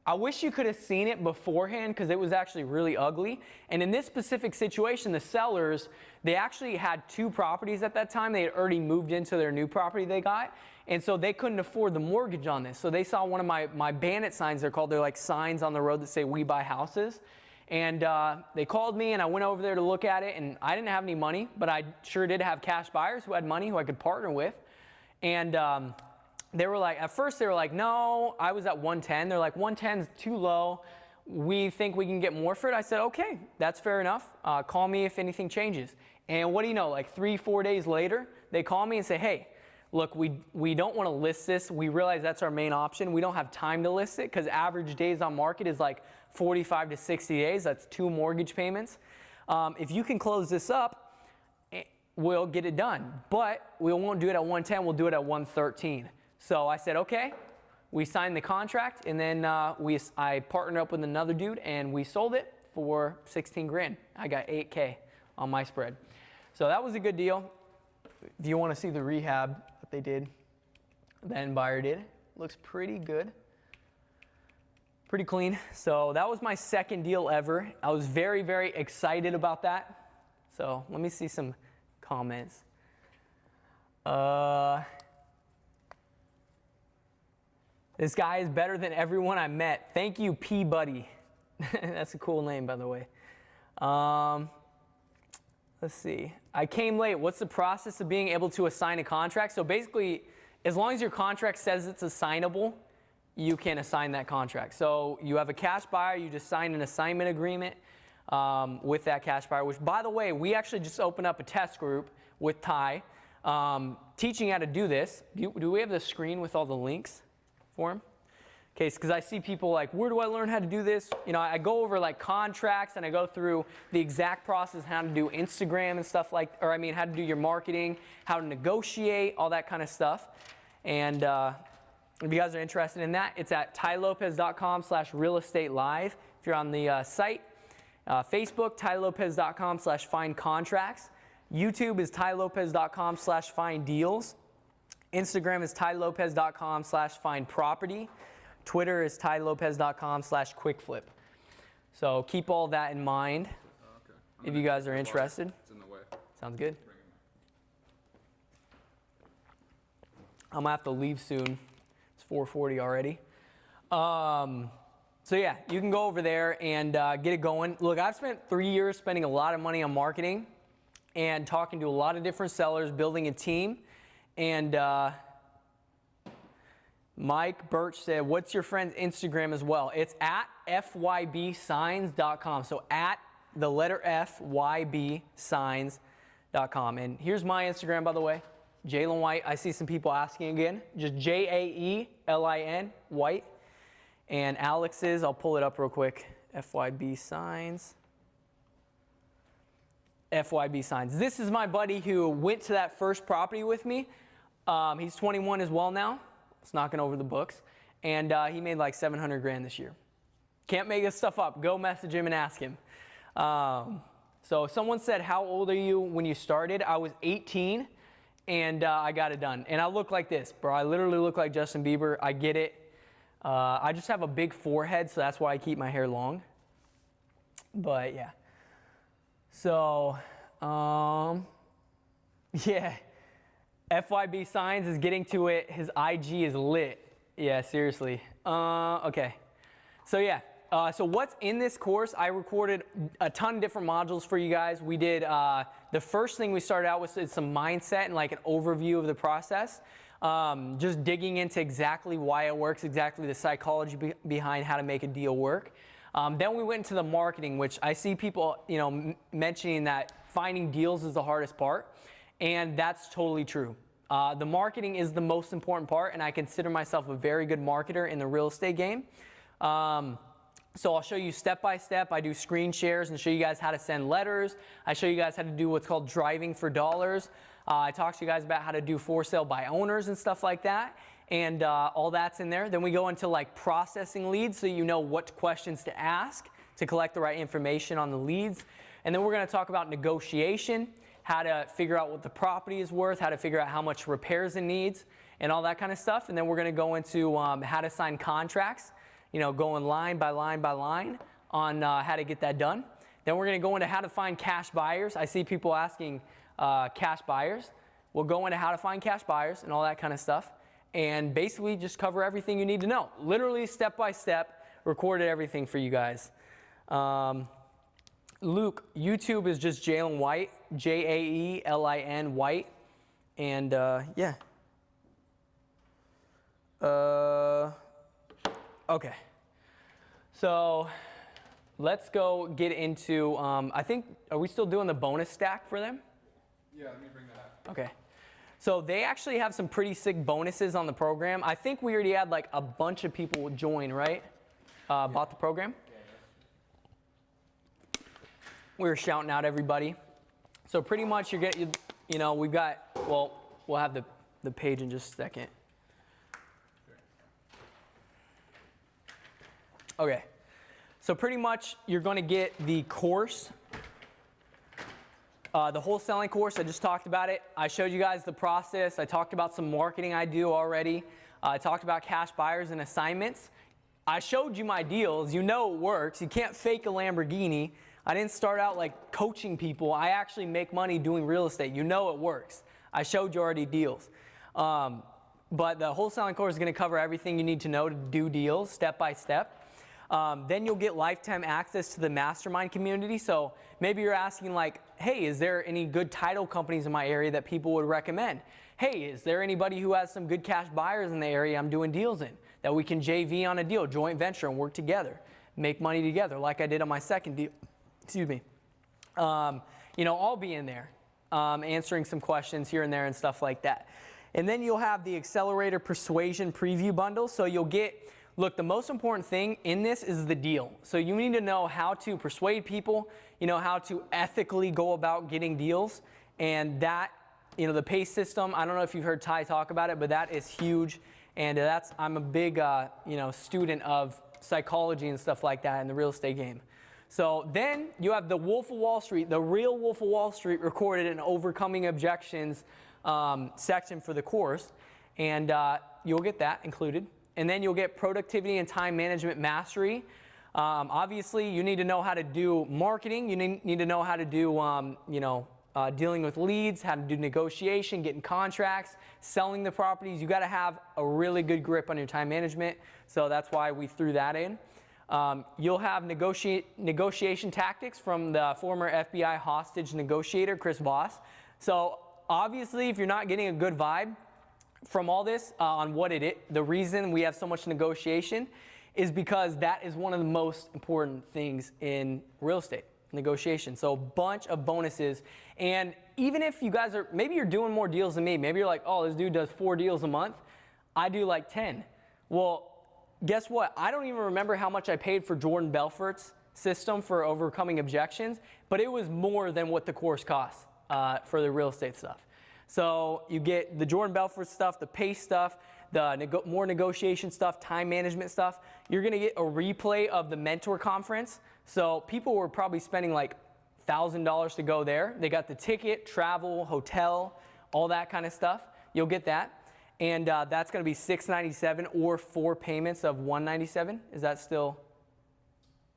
I wish you could have seen it beforehand because it was actually really ugly. And in this specific situation, the sellers, they actually had 2 properties at that time. They had already moved into their new property they got. And so they couldn't afford the mortgage on this. So they saw one of my bandit signs, they're called. They're like signs on the road that say, "We buy houses." And they called me, and I went over there to look at it. And I didn't have any money, but I sure did have cash buyers who had money who I could partner with. And they were like, at first they were like, no, I was at 110. They're like, 110's too low. We think we can get more for it. I said, okay, that's fair enough. Call me if anything changes. And what do you know, like 3-4 days later, they call me and say, hey, look, we don't want to list this. We realize that's our main option. We don't have time to list it because average days on market is like 45 to 60 days. That's 2 mortgage payments. If you can close this up, we'll get it done. But we won't do it at 110. We'll do it at 113. So I said, okay, we signed the contract, and then I partnered up with another dude, and we sold it for 16 grand. I got 8K on my spread. So that was a good deal. If you want to see the rehab that they did, the end buyer did, looks pretty good. Pretty clean. So that was my second deal ever. I was very, very excited about that. So let me see some comments. This guy is better than everyone I met. Thank you, P Buddy. That's a cool name, by the way. Let's see. I came late. What's the process of being able to assign a contract? So basically, as long as your contract says it's assignable, you can assign that contract. So you have a cash buyer, you just sign an assignment agreement with that cash buyer, which, by the way, we actually just opened up a test group with Tai, teaching how to do this. Do we have the screen with all the links for him? Okay, because I see people like, where do I learn how to do this? You know, I go over like contracts, and I go through the exact process, how to do Instagram and stuff like, or I mean, how to do your marketing, how to negotiate, all that kind of stuff. And if you guys are interested in that, it's at tailopez.com/realestatelive. If you're on the site, Facebook, tailopez.com/findcontracts. YouTube is tailopez.com/finddeals. Instagram is tailopez.com/findproperty. Twitter is tailopez.com/quickflip. So keep all that in mind if you guys are interested. It's in the way. Sounds good. I'm going to have to leave soon. It's 4:40 already. So yeah, you can go over there and get it going. Look, I've spent 3 years spending a lot of money on marketing and talking to a lot of different sellers, building a team. And Mike Birch said, what's your friend's Instagram as well? It's at fybsigns.com. So at the letter F, YB signs.com. And here's my Instagram, by the way. Jalen White. I see some people asking again. Just Jaelin, White. And Alex's, I'll pull it up real quick. FYB Signs. FYB Signs. This is my buddy who went to that first property with me. He's 21 as well now. It's knocking over the books. And he made like 700 grand this year. Can't make this stuff up. Go message him and ask him. So someone said, how old are you when you started? I was 18 and I got it done. And I look like this, bro. I literally look like Justin Bieber. I get it. I just have a big forehead, so that's why I keep my hair long. But yeah. So, yeah. FYB Signs is getting to it. His IG is lit. Yeah, seriously. Okay. So yeah. So what's in this course? I recorded a ton of different modules for you guys. We did, the first thing we started out with is some mindset and like an overview of the process. Just digging into exactly why it works, exactly the psychology behind how to make a deal work. Then we went into the marketing, which I see people, mentioning that finding deals is the hardest part. And that's totally true. The marketing is the most important part, and I consider myself a very good marketer in the real estate game. So I'll show you step by step. I do screen shares and show you guys how to send letters. I show you guys how to do what's called driving for dollars. I talk to you guys about how to do for sale by owners and stuff like that. And all that's in there. Then we go into like processing leads so you know what questions to ask to collect the right information on the leads. And then we're going to talk about negotiation, how to figure out what the property is worth, how to figure out how much repairs it needs, and all that kind of stuff. And then we're going to go into how to sign contracts. Going line by line by line on how to get that done. Then we're going to go into how to find cash buyers. I see people asking cash buyers. We'll go into how to find cash buyers and all that kind of stuff. And basically just cover everything you need to know. Literally step by step, recorded everything for you guys. Luke, YouTube is just Jalen White, Jaelin White. And yeah. Okay, so let's go get into, I think, are we still doing the bonus stack for them? Yeah, let me bring that up. Okay, so they actually have some pretty sick bonuses on the program. I think we already had like a bunch of people join, right? Bought the program? We were shouting out everybody. So pretty much you're getting, we've got, well, we'll have the page in just a second. Okay, so pretty much you're going to get the course, the wholesaling course. I just talked about it. I showed you guys the process. I talked about some marketing I do already. I talked about cash buyers and assignments. I showed you my deals. You know it works. You can't fake a Lamborghini. I didn't start out like coaching people. I actually make money doing real estate. You know it works. I showed you already deals. But the wholesaling course is going to cover everything you need to know to do deals step by step. Then you'll get lifetime access to the mastermind community. So maybe you're asking like, hey, is there any good title companies in my area that people would recommend? Hey, is there anybody who has some good cash buyers in the area I'm doing deals in that we can JV on a deal, joint venture, and work together, make money together like I did on my second deal? Excuse me. I'll be in there answering some questions here and there and stuff like that. And then you'll have the Accelerator Persuasion Preview Bundle. So you'll get, look, the most important thing in this is the deal. So you need to know how to persuade people, how to ethically go about getting deals. And that, the PACE system, I don't know if you've heard Tai talk about it, but that is huge. And I'm a big, student of psychology and stuff like that in the real estate game. So then you have the Wolf of Wall Street, the real Wolf of Wall Street recorded in Overcoming Objections section for the course. And you'll get that included. And then you'll get Productivity and Time Management Mastery. Obviously, you need to know how to do marketing. You need to know how to do, dealing with leads, how to do negotiation, getting contracts, selling the properties. You got to have a really good grip on your time management. So that's why we threw that in. You'll have negotiation tactics from the former FBI hostage negotiator, Chris Voss. So obviously, if you're not getting a good vibe from all this on what it is, the reason we have so much negotiation is because that is one of the most important things in real estate. negotiation. So a bunch of bonuses. And even if you guys are, maybe you're doing more deals than me. Maybe you're like, oh, this dude does 4 deals a month. I do like 10. Well, guess what? I don't even remember how much I paid for Jordan Belfort's system for overcoming objections, but it was more than what the course costs for the real estate stuff. So you get the Jordan Belfort stuff, the PACE stuff, the more negotiation stuff, time management stuff. You're gonna get a replay of the mentor conference. So people were probably spending like $1,000 to go there. They got the ticket, travel, hotel, all that kind of stuff. You'll get that. And that's gonna be $697 or 4 payments of $197. Is that still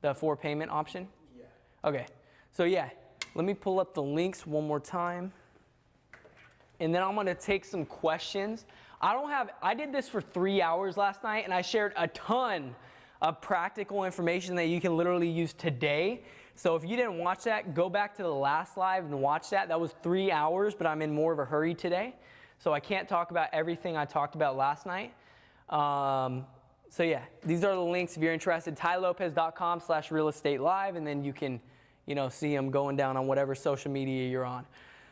the 4 payment option? Yeah. Okay, so yeah, let me pull up the links one more time. And then I'm gonna take some questions. I did this for 3 hours last night, and I shared a ton of practical information that you can literally use today. So if you didn't watch that, go back to the last live and watch that. That was 3 hours, but I'm in more of a hurry today. So I can't talk about everything I talked about last night. So yeah, these are the links if you're interested. TaiLopez.com/real estate live, and then you can, see them going down on whatever social media you're on.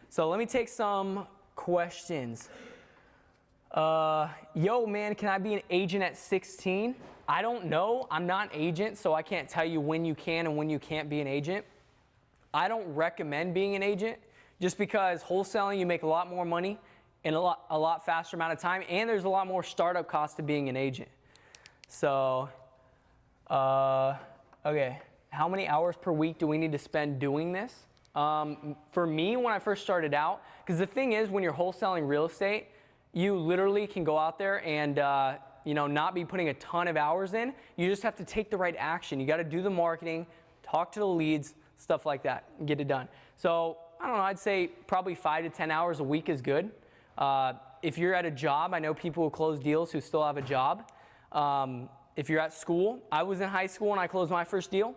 So let me take some questions. Yo, man, can I be an agent at 16? I don't know. I'm not an agent, so I can't tell you when you can and when you can't be an agent. I don't recommend being an agent just because wholesaling, you make a lot more money in a lot faster amount of time, and there's a lot more startup costs to being an agent. So, okay, how many hours per week do we need to spend doing this? For me, when I first started out, because the thing is, when you're wholesaling real estate, you literally can go out there and not be putting a ton of hours in. You just have to take the right action. You got to do the marketing, talk to the leads, stuff like that, and get it done. So I don't know, I'd say probably 5 to 10 hours a week is good. If you're at a job, I know people who close deals who still have a job. If you're at school, I was in high school and I closed my first deal.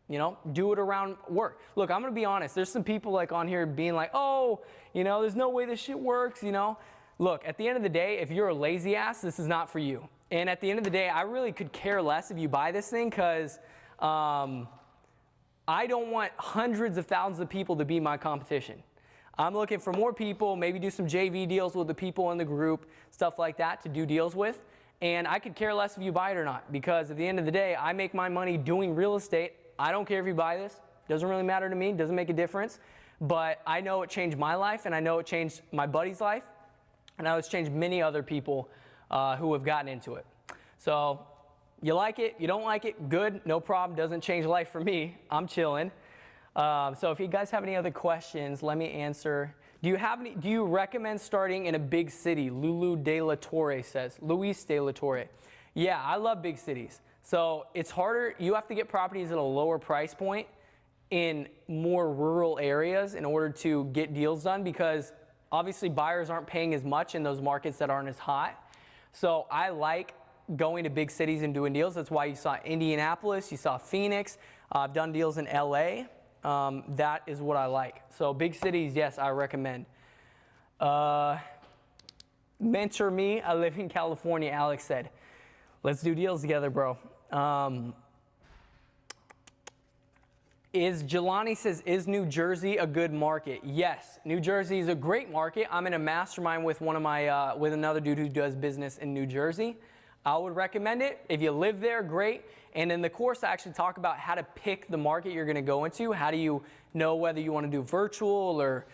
Do it around work. Look, I'm gonna be honest. There's some people like on here being like, oh, there's no way this shit works, Look, at the end of the day, if you're a lazy ass, this is not for you. And at the end of the day, I really could care less if you buy this thing because I don't want hundreds of thousands of people to be my competition. I'm looking for more people, maybe do some JV deals with the people in the group, stuff like that to do deals with. And I could care less if you buy it or not because at the end of the day, I make my money doing real estate. I don't care if you buy this. Doesn't really matter to me. Doesn't make a difference. But I know it changed my life, and I know it changed my buddy's life, and I know it's changed many other people who have gotten into it. So you like it, you don't like it, good, no problem. Doesn't change life for me. I'm chilling. So if you guys have any other questions, let me answer. Do you recommend starting in a big city? Lulu De La Torre says. Luis De La Torre. Yeah, I love big cities. So it's harder. You have to get properties at a lower price point in more rural areas in order to get deals done because obviously buyers aren't paying as much in those markets that aren't as hot. So I like going to big cities and doing deals. That's why you saw Indianapolis, you saw Phoenix. I've done deals in LA. That is what I like. So big cities, yes, I recommend. Mentor me, I live in California, Alex said. Let's do deals together, bro. Jelani says, is New Jersey a good market? Yes, New Jersey is a great market. I'm in a mastermind with with another dude who does business in New Jersey. I would recommend it. If you live there, great. And in the course, I actually talk about how to pick the market you're going to go into. How do you know whether you want to do virtual or,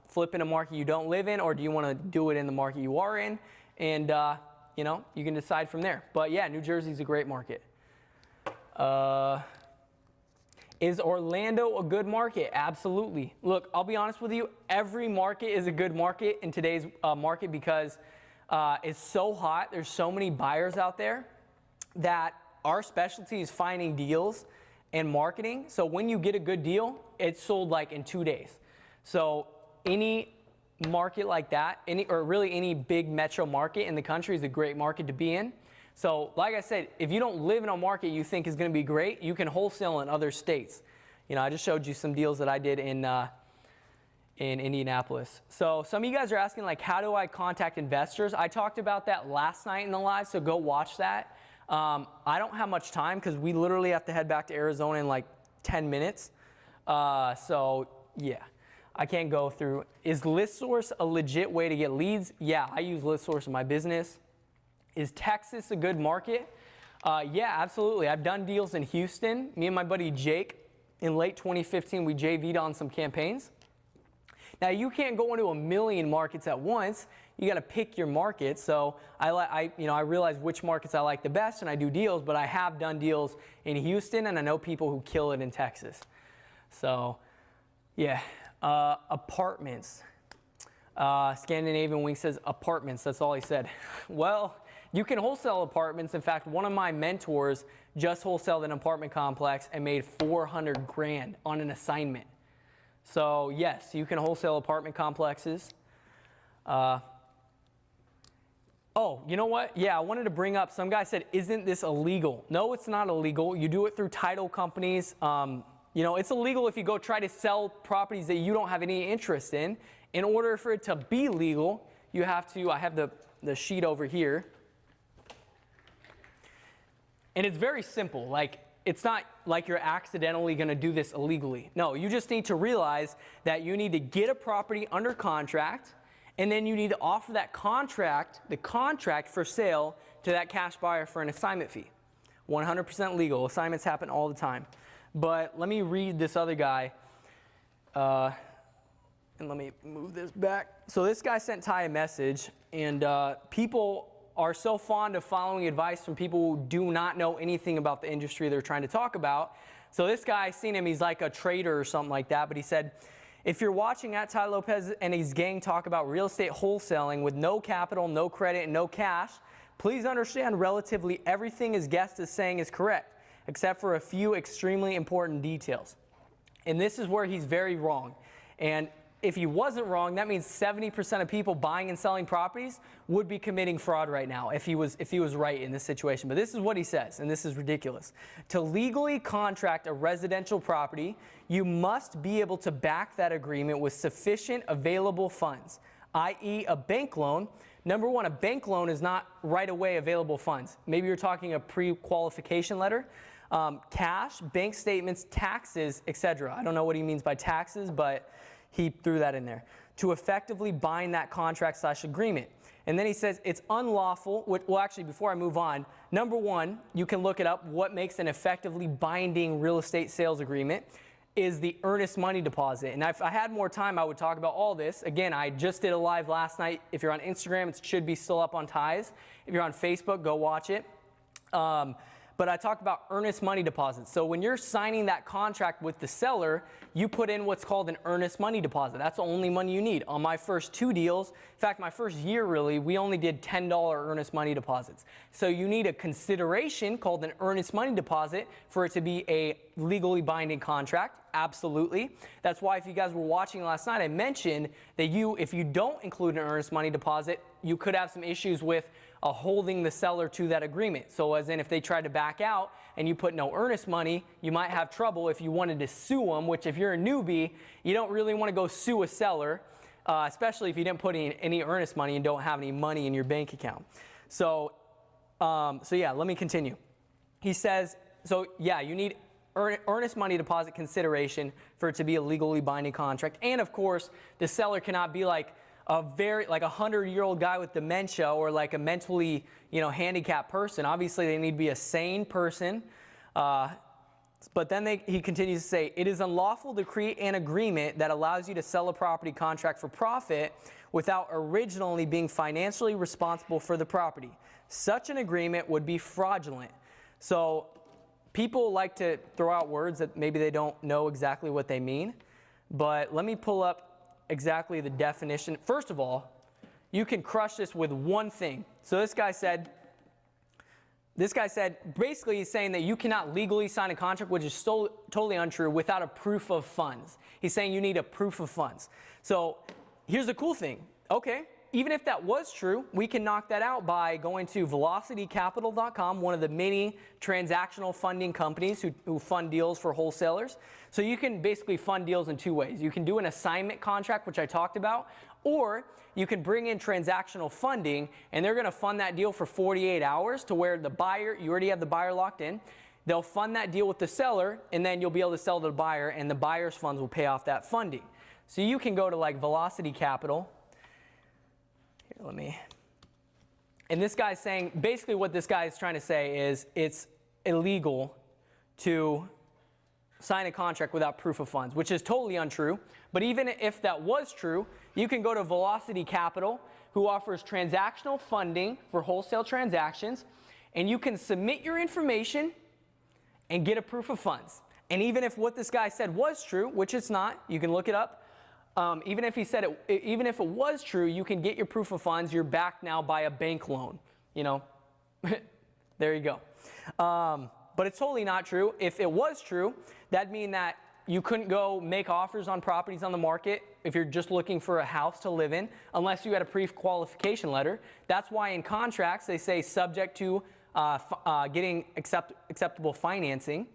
flip in a market you don't live in, or do you want to do it in the market you are in? And, you can decide from there. But yeah, New Jersey is a great market. Is Orlando a good market? Absolutely. Look, I'll be honest with you. Every market is a good market in today's market because it's so hot. There's so many buyers out there that our specialty is finding deals and marketing. So when you get a good deal, it's sold like in 2 days. So any market like that, any big metro market in the country is a great market to be in. So like I said, if you don't live in a market you think is going to be great, you can wholesale in other states. I just showed you some deals that I did in Indianapolis. So some of you guys are asking like, how do I contact investors? I talked about that last night in the live, so go watch that. I don't have much time because we literally have to head back to Arizona in like 10 minutes. So yeah, I can't go through. Is ListSource a legit way to get leads? Yeah, I use ListSource in my business. Is Texas a good market? Yeah, absolutely. I've done deals in Houston. Me and my buddy Jake, in late 2015, we JV'd on some campaigns. Now, you can't go into a million markets at once. You got to pick your market. So I realize which markets I like the best, and I do deals. But I have done deals in Houston, and I know people who kill it in Texas. So, yeah, apartments. Scandinavian Wing says apartments. That's all he said. Well, you can wholesale apartments. In fact, one of my mentors just wholesaled an apartment complex and made $400 grand on an assignment. So yes, you can wholesale apartment complexes. Oh, you know what? Yeah, I wanted to bring up, some guy said, isn't this illegal? No, it's not illegal. You do it through title companies. It's illegal if you go try to sell properties that you don't have any interest in. In order for it to be legal, you have to, I have the sheet over here. And it's very simple. Like, it's not like you're accidentally going to do this illegally. No, you just need to realize that you need to get a property under contract, and then you need to offer that contract, the contract for sale, to that cash buyer for an assignment fee. 100% legal. Assignments happen all the time. But let me read this other guy. And let me move this back. So this guy sent Tai a message, and people are so fond of following advice from people who do not know anything about the industry they're trying to talk about. So this guy, I seen him, he's like a trader or something like that, but he said, if you're watching at Tai Lopez and his gang talk about real estate wholesaling with no capital, no credit, and no cash, please understand relatively everything his guest is saying is correct, except for a few extremely important details. And this is where he's very wrong. And if he wasn't wrong, that means 70% of people buying and selling properties would be committing fraud right now if he was right in this situation. But this is what he says, and this is ridiculous. To legally contract a residential property, you must be able to back that agreement with sufficient available funds, i.e. a bank loan. Number one, a bank loan is not right away available funds. Maybe you're talking a pre-qualification letter. Cash, bank statements, taxes, etc. I don't know what he means by taxes, but he threw that in there. To effectively bind that contract/agreement. And then he says it's unlawful. Well, actually, before I move on, number one, you can look it up. What makes an effectively binding real estate sales agreement is the earnest money deposit. And if I had more time, I would talk about all this. Again, I just did a live last night. If you're on Instagram, it should be still up on Ties. If you're on Facebook, go watch it. But I talked about earnest money deposits. So when you're signing that contract with the seller, you put in what's called an earnest money deposit. That's the only money you need. On my first 2 deals, in fact, my first year really, we only did $10 earnest money deposits. So you need a consideration called an earnest money deposit for it to be a legally binding contract. Absolutely. That's why if you guys were watching last night, I mentioned that if you don't include an earnest money deposit, you could have some issues with holding the seller to that agreement. So as in if they tried to back out and you put no earnest money, you might have trouble if you wanted to sue them, which if you're a newbie, you don't really want to go sue a seller, especially if you didn't put in any earnest money and don't have any money in your bank account. So yeah, let me continue. He says, so yeah, you need earnest money deposit consideration for it to be a legally binding contract. And of course, the seller cannot be like a 100-year-old guy with dementia or like a mentally, handicapped person. Obviously, they need to be a sane person. But then he continues to say, it is unlawful to create an agreement that allows you to sell a property contract for profit without originally being financially responsible for the property. Such an agreement would be fraudulent. So people like to throw out words that maybe they don't know exactly what they mean. But let me pull up exactly the definition. First of all, you can crush this with one thing. So this guy said, basically he's saying that you cannot legally sign a contract, which is totally untrue, without a proof of funds. He's saying you need a proof of funds. So here's the cool thing. Okay, even if that was true, we can knock that out by going to velocitycapital.com, one of the many transactional funding companies who fund deals for wholesalers. So you can basically fund deals in 2 ways. You can do an assignment contract, which I talked about, or you can bring in transactional funding, and they're going to fund that deal for 48 hours to where the buyer, you already have the buyer locked in. They'll fund that deal with the seller, and then you'll be able to sell to the buyer, and the buyer's funds will pay off that funding. So you can go to like Velocity Capital. Here, and this guy's saying, basically what this guy is trying to say is it's illegal to sign a contract without proof of funds, which is totally untrue. But even if that was true, you can go to Velocity Capital, who offers transactional funding for wholesale transactions, and you can submit your information and get a proof of funds. And even if what this guy said was true, which it's not, you can look it up. Even if it was true, you can get your proof of funds. You're backed now by a bank loan. You know, there you go. But it's totally not true. If it was true, that'd mean that you couldn't go make offers on properties on the market if you're just looking for a house to live in, unless you had a pre-qualification letter. That's why in contracts they say subject to getting acceptable financing.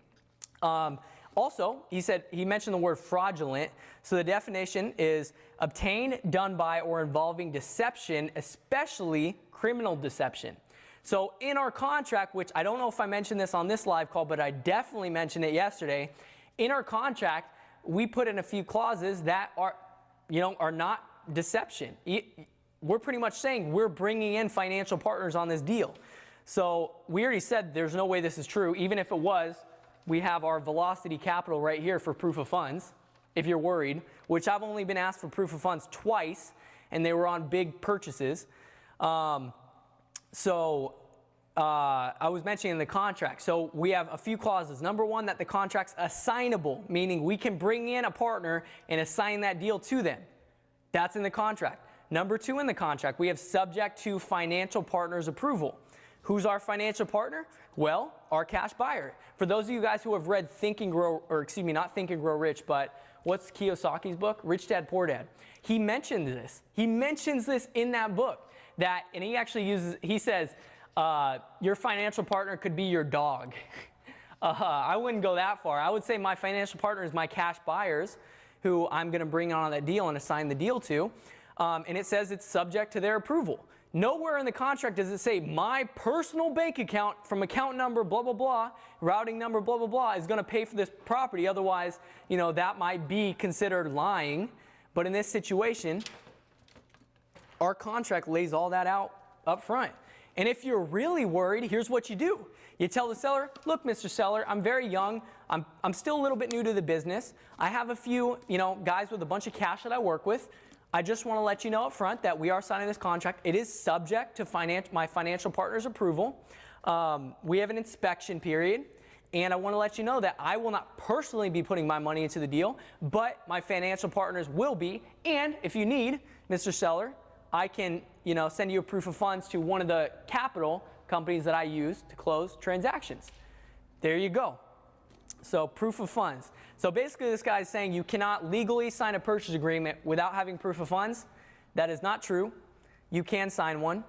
Also, he mentioned the word fraudulent. So the definition is obtained, done by, or involving deception, especially criminal deception. So in our contract, which I don't know if I mentioned this on this live call, but I definitely mentioned it yesterday. In our contract, we put in a few clauses that are not deception. We're pretty much saying we're bringing in financial partners on this deal. So we already said there's no way this is true. Even if it was, we have our Velocity Capital right here for proof of funds, if you're worried, which I've only been asked for proof of funds twice, and they were on big purchases. I was mentioning the contract. So we have a few clauses. Number one, that the contract's assignable, meaning we can bring in a partner and assign that deal to them. That's in the contract. Number two in the contract, we have subject to financial partner's approval. Who's our financial partner? Well, our cash buyer. For those of you guys who have read not Think and Grow Rich, but what's Kiyosaki's book? Rich Dad, Poor Dad. He mentioned this. He mentions this in that book. And he says, your financial partner could be your dog. I wouldn't go that far. I would say my financial partner is my cash buyers, who I'm going to bring on that deal and assign the deal to. And it says it's subject to their approval. Nowhere in the contract does it say my personal bank account from account number blah, blah, blah, routing number blah, blah, blah is going to pay for this property. Otherwise, that might be considered lying. But in this situation, our contract lays all that out up front. And if you're really worried, here's what you do. You tell the seller, look, Mr. Seller, I'm very young. I'm still a little bit new to the business. I have a few, guys with a bunch of cash that I work with. I just want to let you know up front that we are signing this contract. It is subject to my financial partner's approval. We have an inspection period. And I want to let you know that I will not personally be putting my money into the deal, but my financial partners will be. And if you need, Mr. Seller, I can, send you a proof of funds to one of the capital companies that I use to close transactions. There you go. So proof of funds. So basically this guy is saying you cannot legally sign a purchase agreement without having proof of funds. That is not true. You can sign one.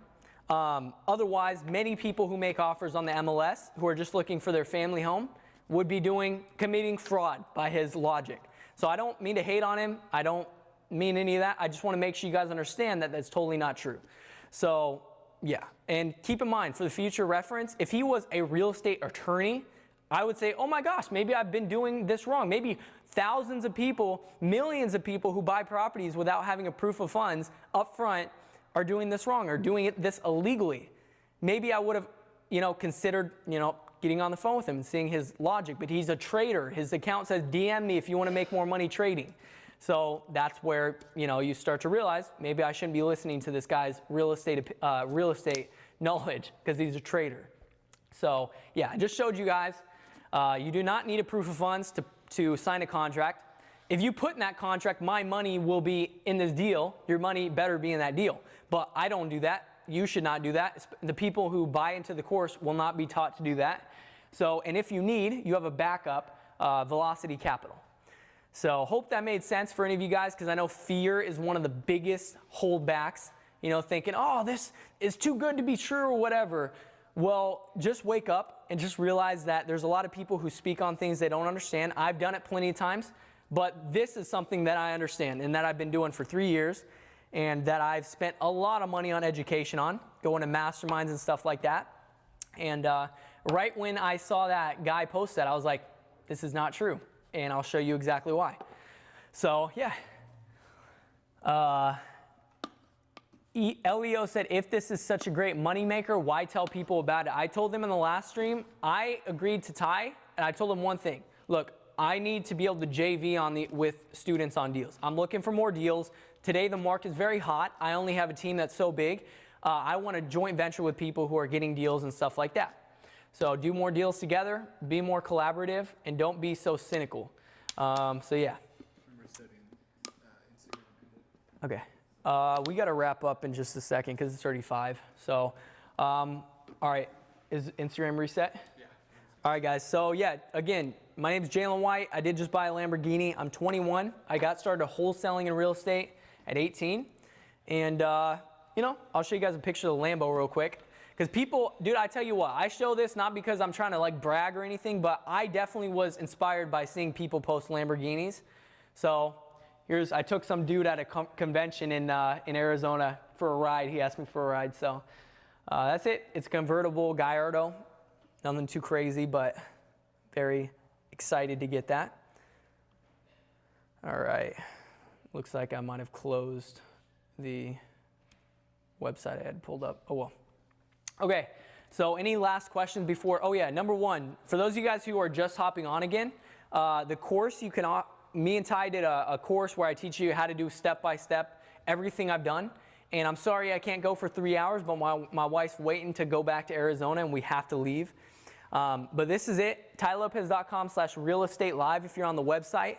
Otherwise, many people who make offers on the MLS, who are just looking for their family home, would be committing fraud by his logic. So I don't mean to hate on him. I don't mean any of that. I just want to make sure you guys understand that that's totally not true. So yeah, and keep in mind for the future reference, if he was a real estate attorney, I would say, oh my gosh, maybe I've been doing this wrong. Maybe thousands of people, millions of people who buy properties without having a proof of funds up front are doing this wrong or doing this illegally. Maybe I would have, considered, getting on the phone with him and seeing his logic, but he's a trader. His account says, DM me if you want to make more money trading. So that's where, you start to realize maybe I shouldn't be listening to this guy's real estate knowledge because he's a trader. So yeah, I just showed you guys. You do not need a proof of funds to sign a contract. If you put in that contract, my money will be in this deal, your money better be in that deal. But I don't do that. You should not do that. The people who buy into the course will not be taught to do that. So, and if you need, you have a backup, Velocity Capital. So hope that made sense for any of you guys, because I know fear is one of the biggest holdbacks, thinking, oh, this is too good to be true or whatever. Well, just wake up and just realize that there's a lot of people who speak on things they don't understand. I've done it plenty of times, but this is something that I understand and that I've been doing for 3 years and that I've spent a lot of money on education on, going to masterminds and stuff like that. And right when I saw that guy post that, I was like, this is not true. And I'll show you exactly why. So, yeah. Leo said, if this is such a great moneymaker, why tell people about it? I told them in the last stream, I agreed to Tai, and I told him one thing. Look, I need to be able to JV with students on deals. I'm looking for more deals. Today, the market is very hot. I only have a team that's so big. I want to joint venture with people who are getting deals and stuff like that. So do more deals together, be more collaborative, and don't be so cynical. So yeah. Remember setting Instagram handle. Okay. We got to wrap up in just a second because it's 35. So, all right. Is Instagram reset? Yeah. All right, guys. So, yeah, again, my name is Jalen White. I did just buy a Lamborghini. I'm 21. I got started wholesaling in real estate at 18. And, you know, I'll show you guys a picture of the Lambo real quick. Because people, dude, I tell you what, I show this not because I'm trying to like brag or anything, but I definitely was inspired by seeing people post Lamborghinis. So I took some dude at a convention in Arizona for a ride. He asked me for a ride. So that's it. It's a convertible Gallardo. Nothing too crazy, but very excited to get that. All right. Looks like I might have closed the website I had pulled up. Oh, well. Okay, so any last questions before? Oh yeah, number one, for those of you guys who are just hopping on again, the course me and Tai did a course where I teach you how to do step-by-step everything I've done. And I'm sorry I can't go for 3 hours, but my wife's waiting to go back to Arizona and we have to leave. But this is it, tailopez.com/real estate live if you're on the website,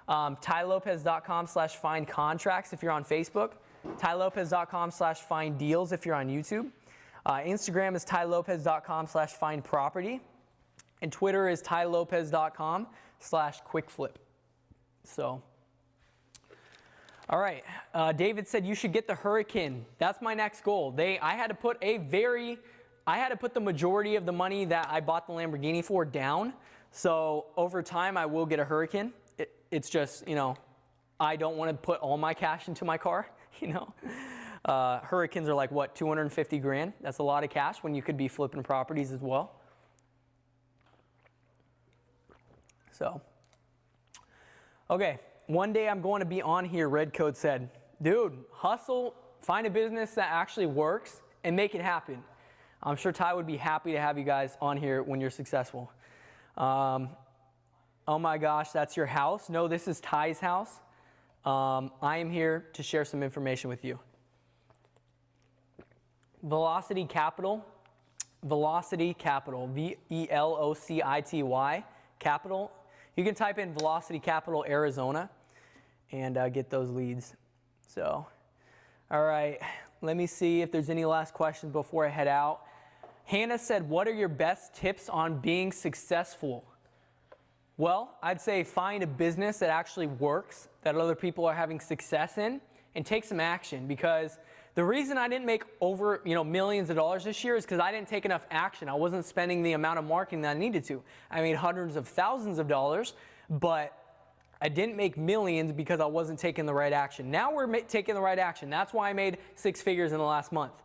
tailopez.com/find contracts if you're on Facebook, tailopez.com/find deals if you're on YouTube. Instagram is tailopez.com/find property, and Twitter is tailopez.com/quickflip. So, all right. David said you should get the Hurricane. That's my next goal. I had to put the majority of the money that I bought the Lamborghini for down. So over time, I will get a Hurricane. It's just, you know, I don't want to put all my cash into my car, you know. Hurricanes are like, what, 250 grand? That's a lot of cash when you could be flipping properties as well. So, okay, one day I'm going to be on here, Red Code said. Dude, hustle, find a business that actually works, and make it happen. I'm sure Tai would be happy to have you guys on here when you're successful. Oh my gosh, that's your house? No, this is Tai's house. I am here to share some information with you. Velocity Capital, Velocity, V-E-L-O-C-I-T-Y, Capital. You can type in Velocity Capital Arizona and get those leads. So, all right, let me see if there's any last questions before I head out. Hannah said, what are your best tips on being successful? Well, I'd say find a business that actually works, that other people are having success in, and take some action, because the reason I didn't make over, millions of dollars this year is because I didn't take enough action. I wasn't spending the amount of marketing that I needed to. I made hundreds of thousands of dollars, but I didn't make millions because I wasn't taking the right action. Now we're taking the right action. That's why I made 6 figures in the last month,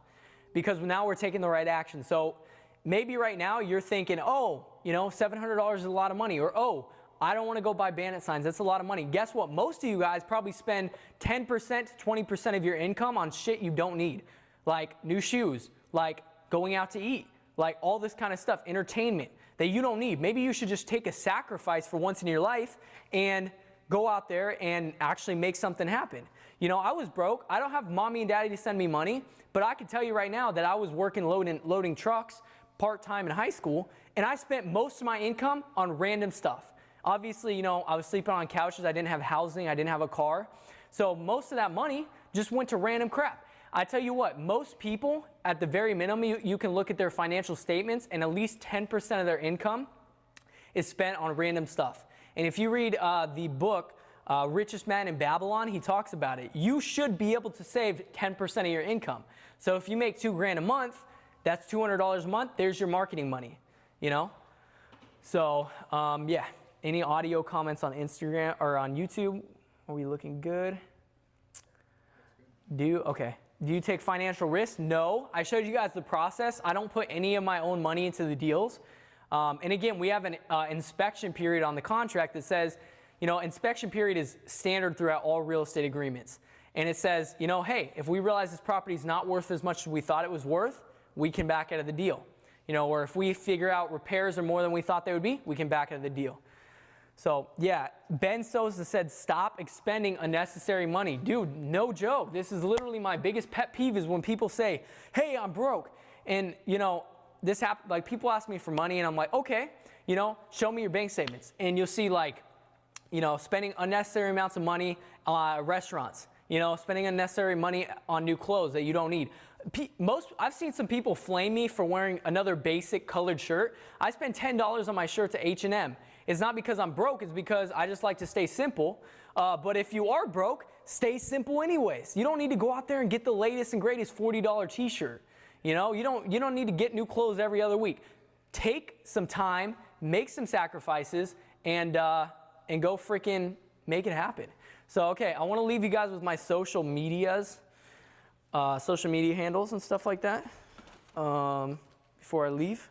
because now we're taking the right action. So maybe right now you're thinking, oh, $700 is a lot of money, or oh, I don't want to go buy bandit signs. That's a lot of money. Guess what? Most of you guys probably spend 10% to 20% of your income on shit you don't need, like new shoes, like going out to eat, like all this kind of stuff, entertainment that you don't need. Maybe you should just take a sacrifice for once in your life and go out there and actually make something happen. I was broke. I don't have mommy and daddy to send me money, but I can tell you right now that I was working loading trucks part-time in high school, and I spent most of my income on random stuff. Obviously, I was sleeping on couches. I didn't have housing. I didn't have a car. So most of that money just went to random crap. I tell you what, most people, at the very minimum, you can look at their financial statements, and at least 10% of their income is spent on random stuff. And if you read the book, Richest Man in Babylon, he talks about it. You should be able to save 10% of your income. So if you make $2,000 a month, that's $200 a month. There's your marketing money, So, yeah. Any audio comments on Instagram or on YouTube? Are we looking good? Okay. Do you take financial risks? No. I showed you guys the process. I don't put any of my own money into the deals. And again, we have an inspection period on the contract that says, inspection period is standard throughout all real estate agreements. And it says, hey, if we realize this property is not worth as much as we thought it was worth, we can back out of the deal. Or if we figure out repairs are more than we thought they would be, we can back out of the deal. So yeah, Ben Sosa said, stop expending unnecessary money. Dude, no joke. This is literally my biggest pet peeve is when people say, hey, I'm broke. And this happens, like people ask me for money and I'm like, okay, show me your bank statements. And you'll see like, spending unnecessary amounts of money at restaurants, spending unnecessary money on new clothes that you don't need. I've seen some people flame me for wearing another basic colored shirt. I spend $10 on my shirt to H&M. It's not because I'm broke, it's because I just like to stay simple. But if you are broke, stay simple anyways. You don't need to go out there and get the latest and greatest $40 t-shirt. You don't need to get new clothes every other week. Take some time, make some sacrifices, and go freaking make it happen. So, okay, I want to leave you guys with my social media handles and stuff like that before I leave.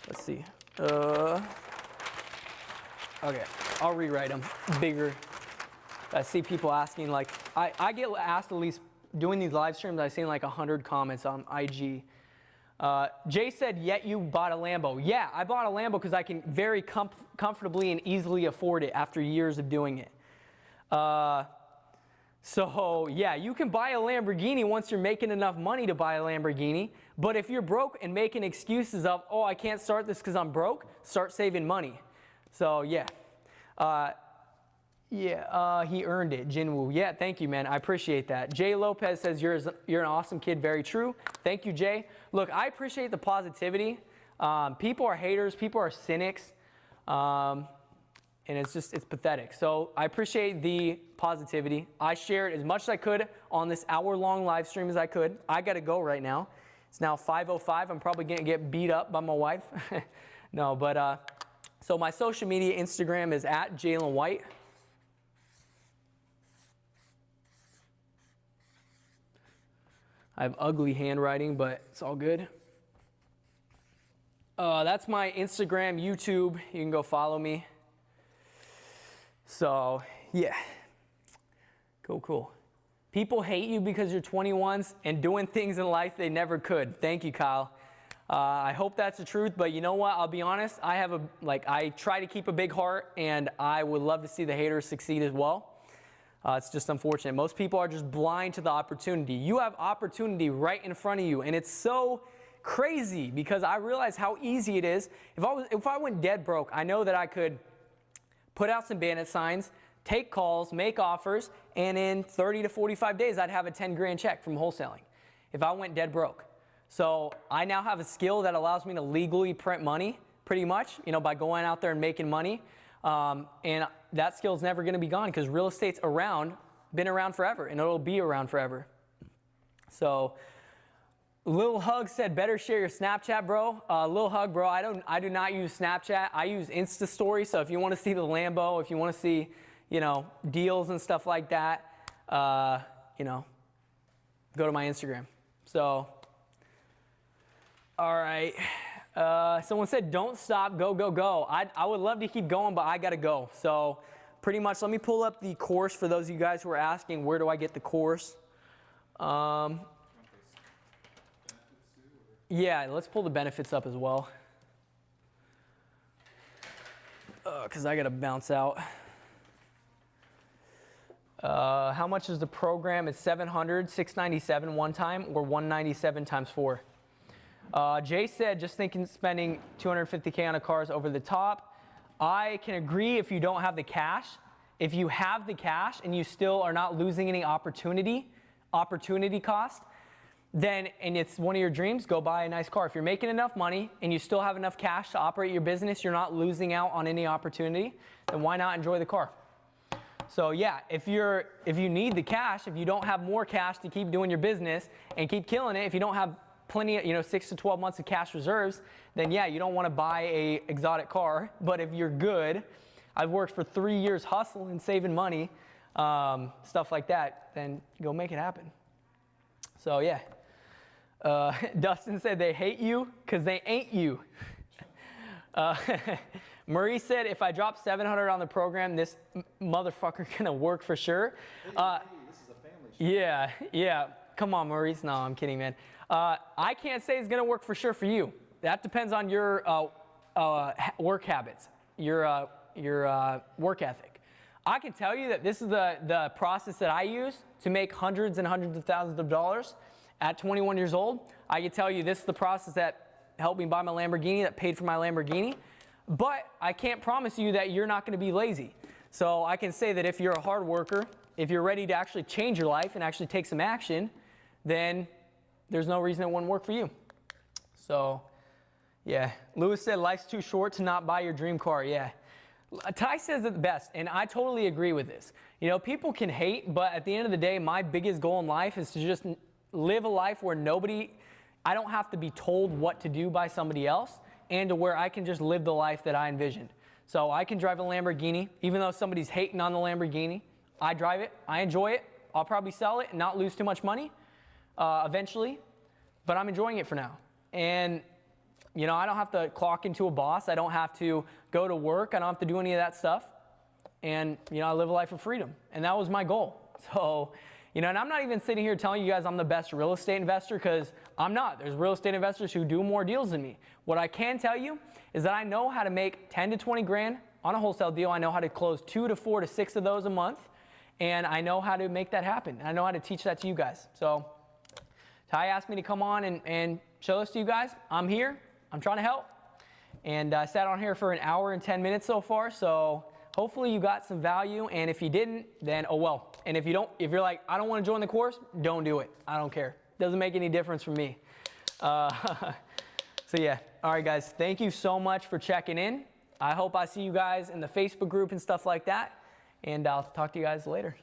Let's see. Okay, I'll rewrite them bigger. I see people asking, like, I get asked at least doing these live streams, I've seen like 100 comments on IG. Jay said, yet you bought a Lambo. Yeah, I bought a Lambo because I can very comfortably and easily afford it after years of doing it. So yeah, you can buy a Lamborghini once you're making enough money to buy a Lamborghini. But if you're broke and making excuses of, oh, I can't start this because I'm broke, start saving money. So yeah. He earned it, Jinwoo. Yeah, thank you, man. I appreciate that. Jay Lopez says, you're an awesome kid. Very true. Thank you, Jay. Look, I appreciate the positivity. People are haters. People are cynics. And it's pathetic. So I appreciate the positivity. I shared as much as I could on this hour-long live stream as I could. I got to go right now. It's now 5:05. I'm probably going to get beat up by my wife. No, but so my social media Instagram is @JalenWhite. I have ugly handwriting, but it's all good. That's my Instagram, YouTube. You can go follow me. So, yeah. Cool. People hate you because you're 21s and doing things in life they never could. Thank you, Kyle. I hope that's the truth, but you know what? I'll be honest. I try to keep a big heart, and I would love to see the haters succeed as well. It's just unfortunate. Most people are just blind to the opportunity. You have opportunity right in front of you, and it's so crazy because I realize how easy it is. If I went dead broke, I know that I could put out some bandit signs, take calls, make offers, and in 30 to 45 days, I'd have a 10 grand check from wholesaling if I went dead broke. So I now have a skill that allows me to legally print money pretty much, by going out there and making money. And that skill's never going to be gone because real estate's been around forever, and it'll be around forever. So, Lil Hug said, better share your Snapchat, bro. Lil Hug, bro, I do not use Snapchat. I use Insta Story. So if you want to see the Lambo, if you want to see, deals and stuff like that, go to my Instagram. So, all right. Someone said, don't stop, go. I would love to keep going, but I got to go. So pretty much, let me pull up the course for those of you guys who are asking, where do I get the course? Yeah, let's pull the benefits up as well. Because I got to bounce out. How much is the program? It's $700, $697 one time, or $197 times 4. Jay said, just thinking spending $250K on a car is over the top. I can agree if you don't have the cash. If you have the cash and you still are not losing any opportunity cost, then, and it's one of your dreams, go buy a nice car. If you're making enough money and you still have enough cash to operate your business, you're not losing out on any opportunity, then why not enjoy the car? So yeah, if you need the cash, if you don't have more cash to keep doing your business and keep killing it, if you don't have plenty of, 6 to 12 months of cash reserves, then yeah, you don't want to buy a exotic car. But if you're good, I've worked for 3 years hustling, saving money, stuff like that, then go make it happen. So yeah. Dustin said they hate you because they ain't you. Marie said, if I drop 700 on the program, this motherfucker gonna work for sure. Hey, this is a family show. Yeah. Come on, Maurice. No, I'm kidding, man. I can't say it's gonna work for sure for you. That depends on your work habits, your work ethic. I can tell you that this is the process that I use to make hundreds and hundreds of thousands of dollars at 21 years old. I can tell you this is the process that helped me buy my Lamborghini, that paid for my Lamborghini. But I can't promise you that you're not going to be lazy. So I can say that if you're a hard worker, if you're ready to actually change your life and actually take some action, then there's no reason it wouldn't work for you. So, yeah. Lewis said, life's too short to not buy your dream car. Yeah. Tai says it the best, and I totally agree with this. You know, people can hate, but at the end of the day, my biggest goal in life is to just live a life where I don't have to be told what to do by somebody else, and to where I can just live the life that I envisioned. So I can drive a Lamborghini, even though somebody's hating on the Lamborghini. I drive it, I enjoy it. I'll probably sell it and not lose too much money eventually, but I'm enjoying it for now. And you know, I don't have to clock into a boss. I don't have to go to work. I don't have to do any of that stuff. And, you know, I live a life of freedom. And that was my goal. So, you know, and I'm not even sitting here telling you guys I'm the best real estate investor, because I'm not. There's real estate investors who do more deals than me. What I can tell you is that I know how to make 10 to 20 grand on a wholesale deal. I know how to close 2 to 4 to 6 of those a month. And I know how to make that happen. I know how to teach that to you guys. So Tai asked me to come on and show this to you guys. I'm here. I'm trying to help, and I sat on here for an hour and 10 minutes so far, so hopefully you got some value, and if you didn't, then oh well. And if you're like, I don't want to join the course, don't do it. I don't care. Doesn't make any difference for me. So yeah, all right guys, thank you so much for checking in. I hope I see you guys in the Facebook group and stuff like that, and I'll talk to you guys later.